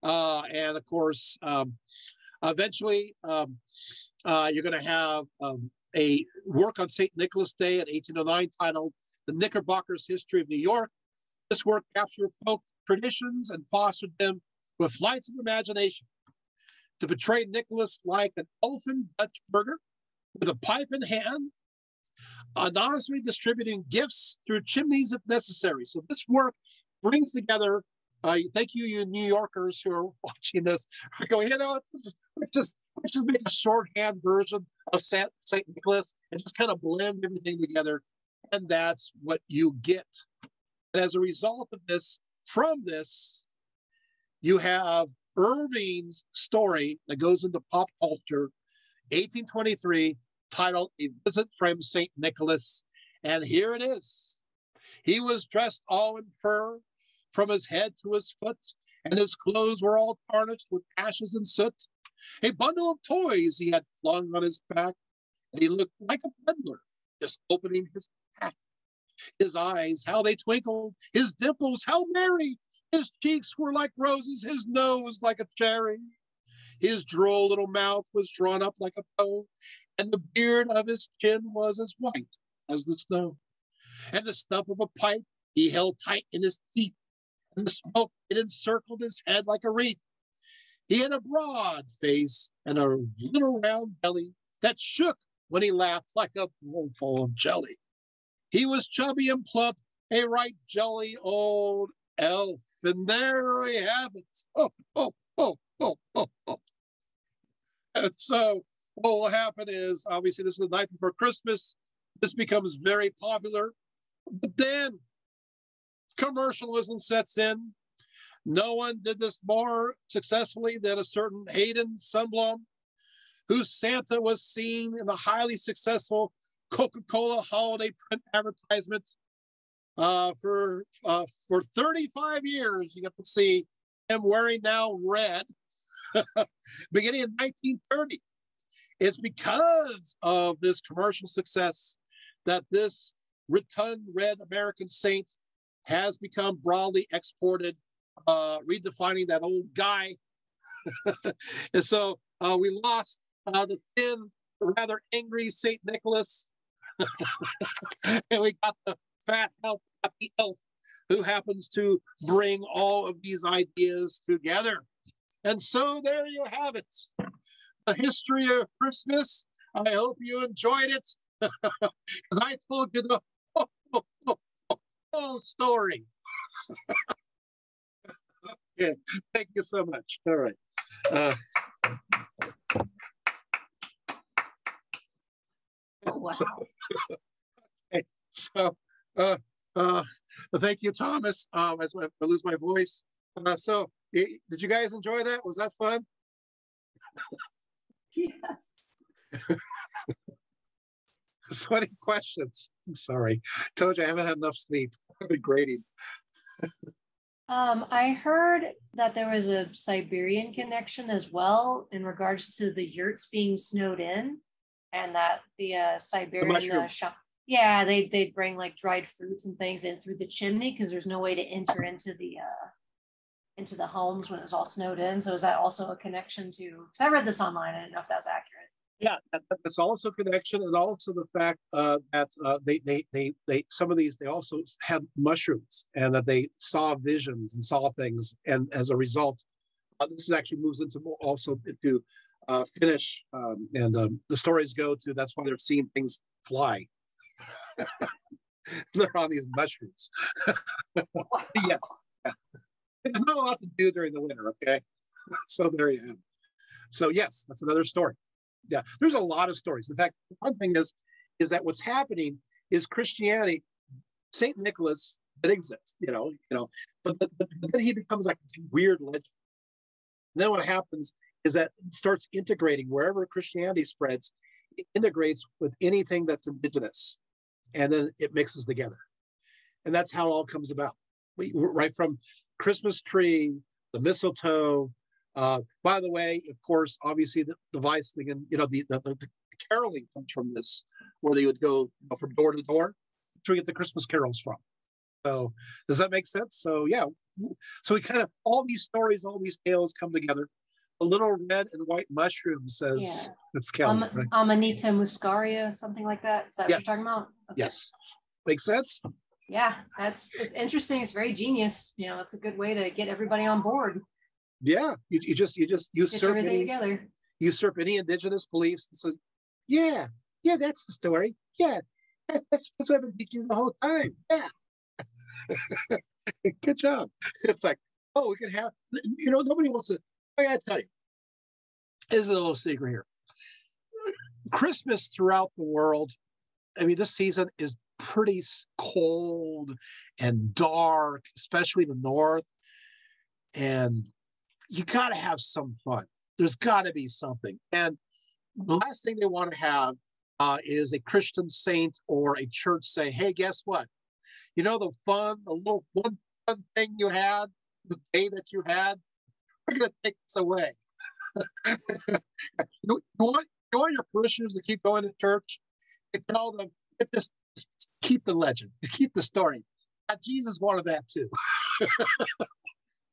And of course, Eventually, you're going to have a work on St. Nicholas Day in 1809 titled The Knickerbocker's History of New York. This work captured folk traditions and fostered them with flights of imagination to portray Nicholas like an elfin Dutch burgher with a pipe in hand, anonymously distributing gifts through chimneys if necessary. So this work brings together, thank you, you New Yorkers who are watching this, are going, let's just make a shorthand version of St. Nicholas and just kind of blend everything together. And that's what you get. And as a result of this, from this, you have Irving's story that goes into pop culture, 1823, titled A Visit from St. Nicholas. And here it is. He was dressed all in fur from his head to his foot, and his clothes were all tarnished with ashes and soot. A bundle of toys he had flung on his back, and he looked like a peddler just opening his pack. His eyes, how they twinkled, his dimples, how merry. His cheeks were like roses, his nose like a cherry. His droll little mouth was drawn up like a bow, and the beard of his chin was as white as the snow. And the stump of a pipe he held tight in his teeth, and the smoke it encircled his head like a wreath. He had a broad face and a little round belly that shook when he laughed like a bowl full of jelly. He was chubby and plump, a right jolly old elf, and there we have it. Oh, oh, oh, oh, oh, oh. And so what will happen is, obviously, this is the night before Christmas. This becomes very popular. But then commercialism sets in. No one did this more successfully than a certain Hayden Sundblom, whose Santa was seen in the highly successful Coca-Cola holiday print advertisement. For 35 years, you get to see him wearing now red, beginning in 1930. It's because of this commercial success that this rotund red American saint has become broadly exported, redefining that old guy. And so we lost the thin, rather angry St. Nicholas, and we got the fat, happy elf who happens to bring all of these ideas together. And so there you have it. The history of Christmas. I hope you enjoyed it, because I told you the whole story. Okay, thank you so much. All right. Wow. So thank you, Thomas. As I lose my voice. So did you guys enjoy that? Was that fun? Yes. So any questions? I'm sorry. Told you I haven't had enough sleep. I've been grading. I heard that there was a Siberian connection as well in regards to the yurts being snowed in, and that the Siberian yeah, they'd bring like dried fruits and things in through the chimney because there's no way to enter into the homes when it's all snowed in. So is that also a connection to? Because I read this online, I didn't know if that was accurate. Yeah, that's also a connection, and also the fact that they some of these they also had mushrooms, and that they saw visions and saw things, and as a result, this actually moves into also into Finnish, and the stories go to that's why they're seeing things fly. They're on these mushrooms. Yes, there's not a lot to do during the winter. Okay, so there you have it. So yes, that's another story. Yeah, there's a lot of stories. In fact, one thing is that what's happening is Christianity, Saint Nicholas, that exists, but then he becomes like this weird legend. And then what happens is that it starts integrating wherever Christianity spreads, it integrates with anything that's indigenous, and then it mixes together. And that's how it all comes about. Right from Christmas tree, the mistletoe. By the way, of course, obviously the device thing, and the caroling comes from this, where they would go from door to door. That's where we get the Christmas carols from. So does that make sense? So yeah, so we kind of all these stories, all these tales come together. a little red and white mushroom, says Kelly. Right? Amanita muscaria, something like that. Is that what you're talking about? Okay. Yes. Makes sense? Yeah, it's interesting. It's very genius. You know, it's a good way to get everybody on board. Yeah, you just usurp any indigenous beliefs and say, yeah, that's the story. Yeah, that's what I've been teaching the whole time. Yeah. Good job. It's like, oh, we can have, nobody wants to. I gotta tell you, there's a little secret here. Christmas throughout the world, I mean, this season is pretty cold and dark, especially the north. And you got to have some fun. There's got to be something. And the last thing they want to have is a Christian saint or a church say, hey, guess what? You know, the little one fun thing you had, the day that you had, we're going to take this away. you want your parishioners to keep going to church? And tell them, just keep the legend, keep the story. Jesus wanted that too.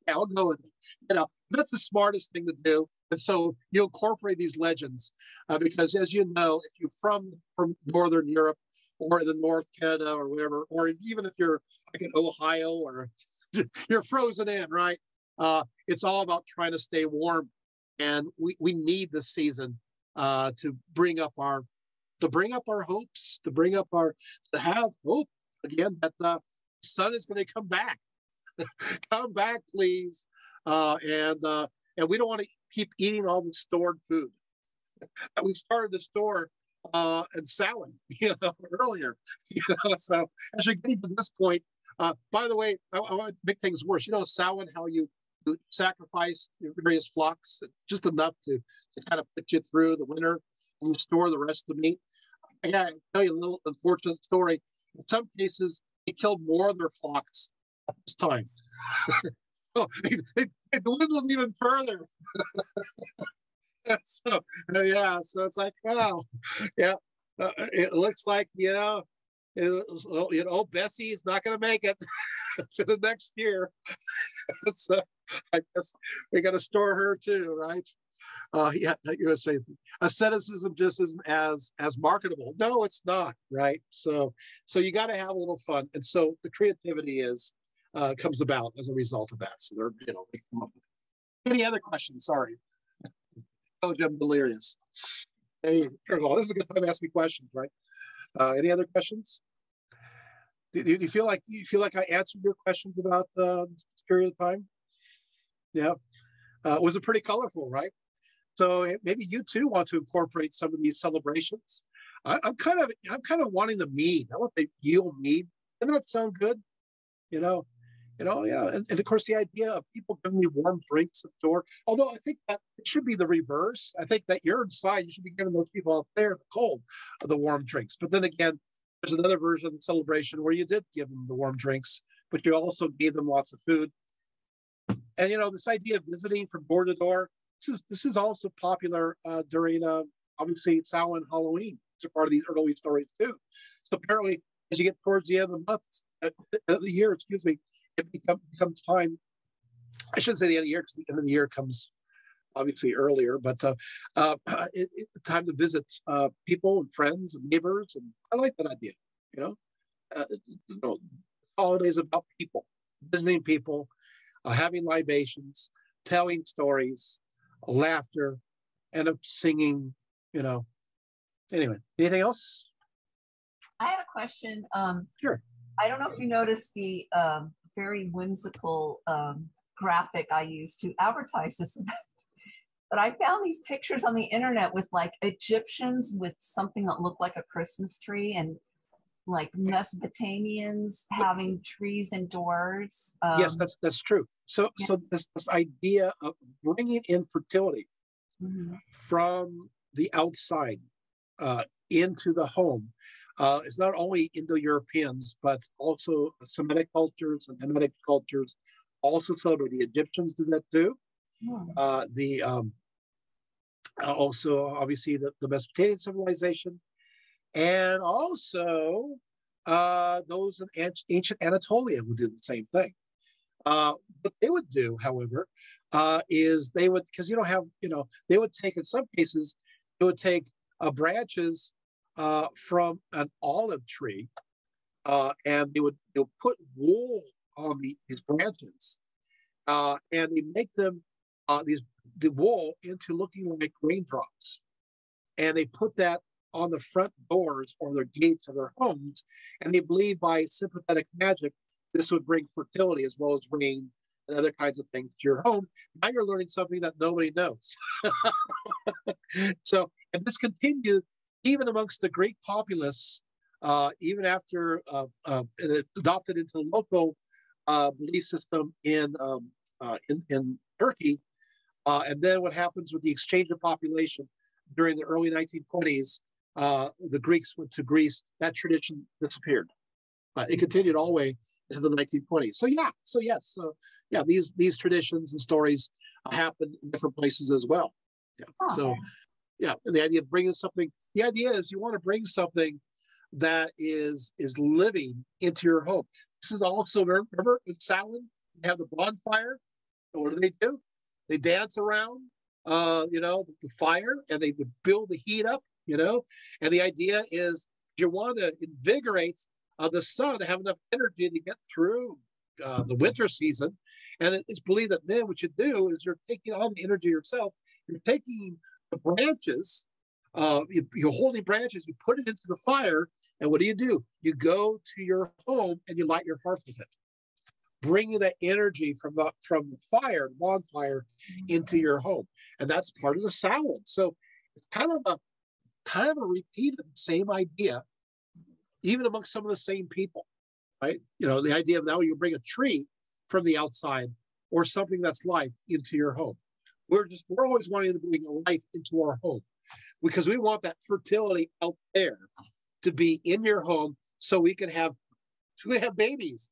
Yeah, I'll go with it. That's the smartest thing to do. And so you incorporate these legends because, as you know, if you're from Northern Europe or the North Canada or whatever, or even if you're like in Ohio or you're frozen in, right? It's all about trying to stay warm. And we need this season to bring up our hopes, to have hope again that the sun is going to come back. Come back, please. And we don't want to keep eating all the stored food. We started to store and selling, earlier. So as you're getting to this point, by the way, I want to make things worse. Samhain, how you sacrifice your various flocks, just enough to kind of put you through the winter, and you store the rest of the meat. I gotta tell you a little unfortunate story. In some cases, they killed more of their flocks at this time. So they dwindled even further. So it's like, wow, yeah. It looks like Bessie is not going to make it to the next year. So I guess we got to store her too, right? You're going to say asceticism just isn't as marketable. No, it's not, right? So you got to have a little fun, and so the creativity comes about as a result of that. So they come up with it. Any other questions? Sorry. Oh, I'm delirious. Hey, this is a good time to ask me questions, right? Any other questions? Do you feel like I answered your questions about this period of time? Yeah. Was it pretty colorful, right? So maybe you too want to incorporate some of these celebrations. I'm kind of wanting the mead. I want the Yule mead. Doesn't that sound good? And of course the idea of people giving me warm drinks at the door. Although I think that it should be the reverse. I think that you're inside, you should be giving those people out there the cold the warm drinks. But then again, there's another version of the celebration where you did give them the warm drinks, but you also gave them lots of food. And this idea of visiting from door to door, this is also popular during obviously Samhain and Halloween. It's a part of these early stories too. So apparently, as you get towards the end of the month, the year, it becomes time. I shouldn't say the end of the year because the end of the year comes obviously earlier, but it's time to visit people and friends and neighbors, and I like that idea. Holidays about people, visiting people, having libations, telling stories, laughter, and singing. Anyway, anything else? I had a question. Sure. I don't know if you noticed the very whimsical graphic I used to advertise this event, but I found these pictures on the internet with like Egyptians with something that looked like a Christmas tree, and like Mesopotamians having trees indoors. Yes, that's true. So this idea of bringing in fertility from the outside into the home. It's not only Indo-Europeans, but also Semitic cultures and Hamitic cultures also celebrate. The Egyptians did that too. Also, obviously, the Mesopotamian civilization, and also those in ancient Anatolia would do the same thing. What they would do, however, is they would, because you don't have, they would take, in some cases, they would take branches from an olive tree, and they would put wool on these branches, and they make them the wool into looking like raindrops, and they put that on the front doors or their gates of their homes, and they believe by sympathetic magic this would bring fertility as well as rain and other kinds of things to your home. Now you're learning something that nobody knows. So, and this continued even amongst the Greek populace, even after it adopted into the local belief system in Turkey. And then what happens with the exchange of population during the early 1920s, the Greeks went to Greece, that tradition disappeared. It continued all the way into the 1920s. So these traditions and stories happen in different places as well. Yeah. Oh, so okay. Yeah, and the idea of bringing something, the idea is you want to bring something that is living into your home. This is also, remember in Samhain, they have the bonfire. And what do? They dance around, the fire, and they build the heat up, and the idea is you want to invigorate the sun to have enough energy to get through the winter season. And it's believed that then what you do is you're taking all the energy yourself, you're taking the branches, you're holding branches, you put it into the fire, and what do? You go to your home and you light your hearth with it, bringing that energy from the fire, the bonfire, into your home, and that's part of the Samhain. So it's kind of a repeat of the same idea, even amongst some of the same people, right? The idea of now you bring a tree from the outside or something that's life into your home. We're always wanting to bring life into our home because we want that fertility out there to be in your home so we can have babies.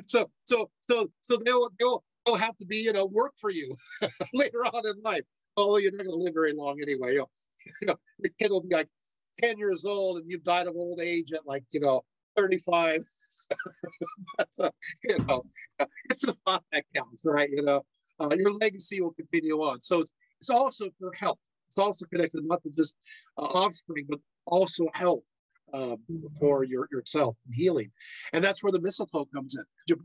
so they'll have to be work for you later on in life. Although you're not going to live very long anyway. Your kid will be like 10 years old and you've died of old age at 35. It's the thought that counts, right? Your legacy will continue on. So it's also for health. It's also connected not to just offspring, but also health for yourself and healing. And that's where the mistletoe comes in. You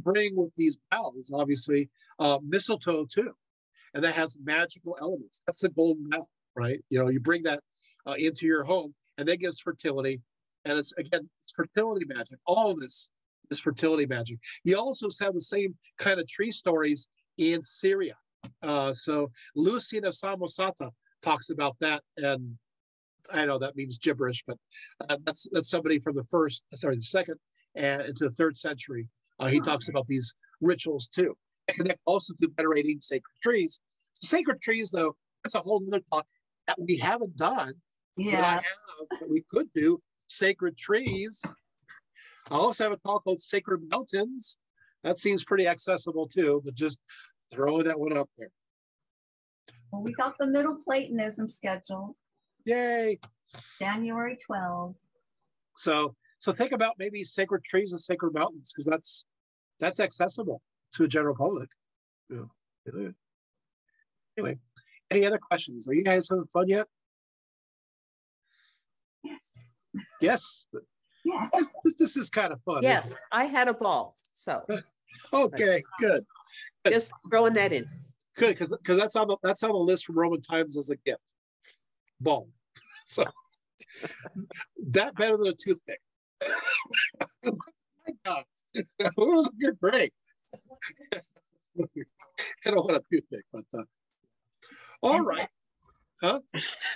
bring with these boughs, obviously, mistletoe too. And that has magical elements. That's a golden bough, right? You bring that into your home, and that gives fertility. And it's fertility magic. All of this is fertility magic. You also have the same kind of tree stories in Syria. So Lucian of Samosata talks about that, and I know that means gibberish, but that's somebody from the second and into the 3rd century. He talks about these rituals too. And connect also to venerating sacred trees. Sacred trees, though, that's a whole other talk that we haven't done. Yeah, that we could do. Sacred trees. I also have a talk called Sacred Mountains. That seems pretty accessible too, but just throwing that one out there. Well, we got the Middle Platonism scheduled. Yay! January 12th. So think about maybe sacred trees and sacred mountains, because that's accessible to a general public. Yeah. Anyway, any other questions? Are you guys having fun yet? Yes. Yes. This is kind of fun. Yes, I had a ball. So okay, good. Just throwing that in. Good, because that's on the list from Roman times as a gift. Ball. So that better than a toothpick. My God, you're great. I don't want a toothpick, but all and right, huh?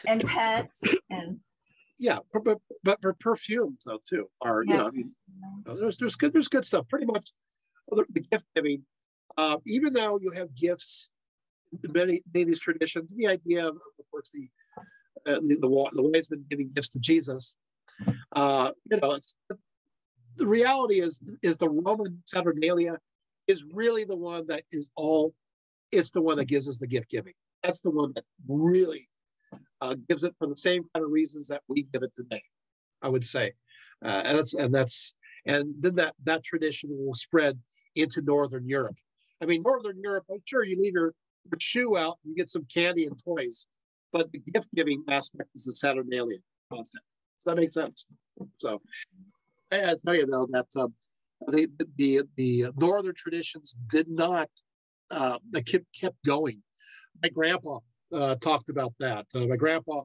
And pets and. Yeah, but for perfumes though too are there's good stuff. Pretty much the gift giving, even though you have gifts, many of these traditions, the idea of course the wise men giving gifts to Jesus. It's, the reality is the Roman Saturnalia is really the one that is all. It's the one that gives us the gift giving. That's the one that really. Gives it for the same kind of reasons that we give it today, I would say, and then that tradition will spread into Northern Europe, I mean, Northern Europe, I'm sure you leave your shoe out and get some candy and toys, but the gift giving aspect is the Saturnalia concept. Does that make sense? So I tell you though that the northern traditions did not. They kept going. My grandpa talked about that. My grandpa,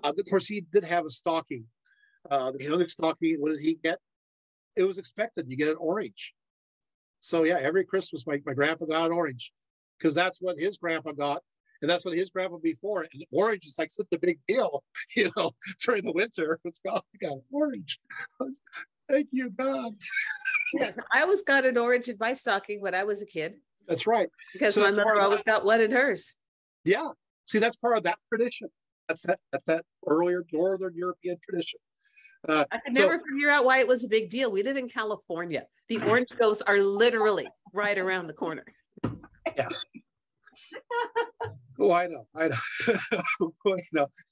of course, he did have a stocking. The holiday stocking. What did he get? It was expected. You get an orange. So yeah, every Christmas, my grandpa got an orange because that's what his grandpa got, and that's what his grandpa before. And orange is like such a big deal, during the winter. It's got an orange. Thank you, God. Yeah, I always got an orange in my stocking when I was a kid. That's right. Because my mother always got one in hers. Yeah. See, that's part of that tradition. That's that earlier Northern European tradition. I could never figure out why it was a big deal. We live in California. The orange groves are literally right around the corner. Yeah. Oh, I know.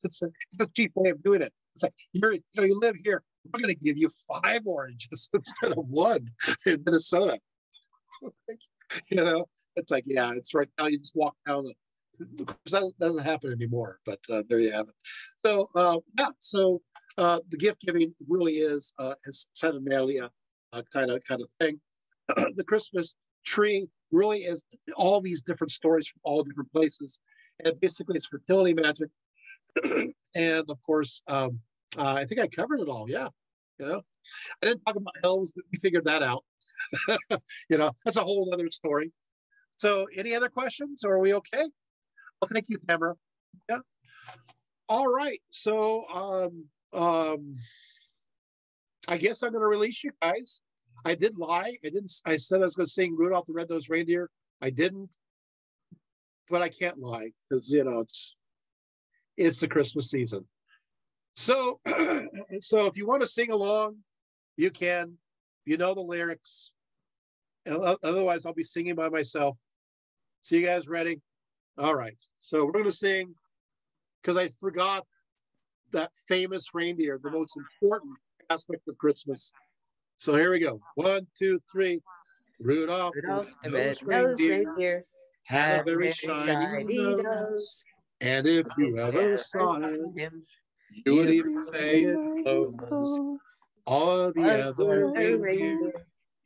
It's a cheap way of doing it. It's like you live here. We're going to give you 5 oranges instead of 1 in Minnesota. It's like, yeah, it's right now. You just walk down that doesn't happen anymore. But there you have it. So the gift giving really is Saturnalia kind of thing. The Christmas tree really is all these different stories from all different places, and basically it's fertility magic. And of course, I think I covered it all. Yeah, I didn't talk about elves, but we figured that out. That's a whole other story. So, any other questions? Or are we okay? Well, thank you, Tamara. Yeah. All right. So, I guess I'm going to release you guys. I did lie. I said I was going to sing Rudolph the Red-Nosed Reindeer. I didn't, but I can't lie because it's the Christmas season. So, if you want to sing along, you can. You know the lyrics. And otherwise, I'll be singing by myself. So, you guys ready? All right. So we're going to sing because I forgot that famous reindeer, the most important aspect of Christmas. So here we go. 1, 2, 3. Rudolph the red-nosed reindeer had a very shiny nose. And if you ever saw him, you would even say it glows. All the other reindeer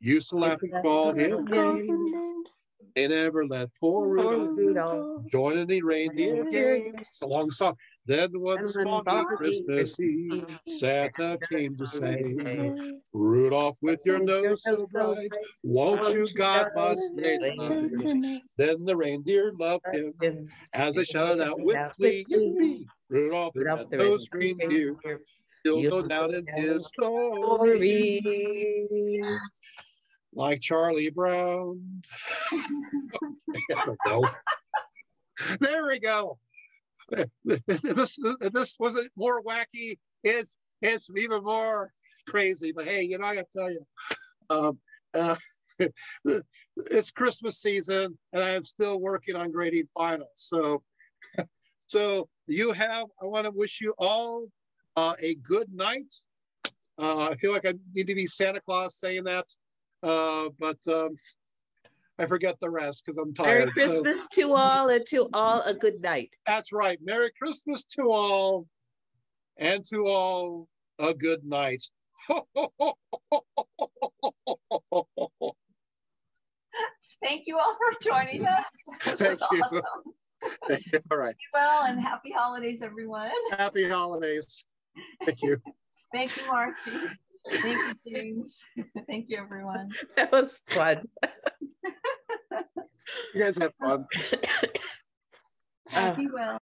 used to laugh and call him names. They never let poor Rudolph join any reindeer games. It's a long song. Then one foggy Christmas Eve, Santa came to say, Rudolph, with your nose so bright, won't you God must lay tonight? Then the reindeer loved him as they shouted out with glee, yippee! Rudolph the red-nosed reindeer, he'll go down in his story like Charlie Brown. There we go. This wasn't more wacky. It's even more crazy. But hey, I got to tell you, it's Christmas season, and I am still working on grading finals. So I want to wish you all a good night. I feel like I need to be Santa Claus saying that. But I forget the rest because I'm tired. Merry Christmas to all, and to all a good night. That's right. Merry Christmas to all, and to all a good night. Thank you all for joining us. This was awesome. All right. Be well, and happy holidays, everyone. Happy holidays. Thank you. Thank you, Margie. Thank you, James. Thank you, everyone. That was fun. You guys had fun. Be well.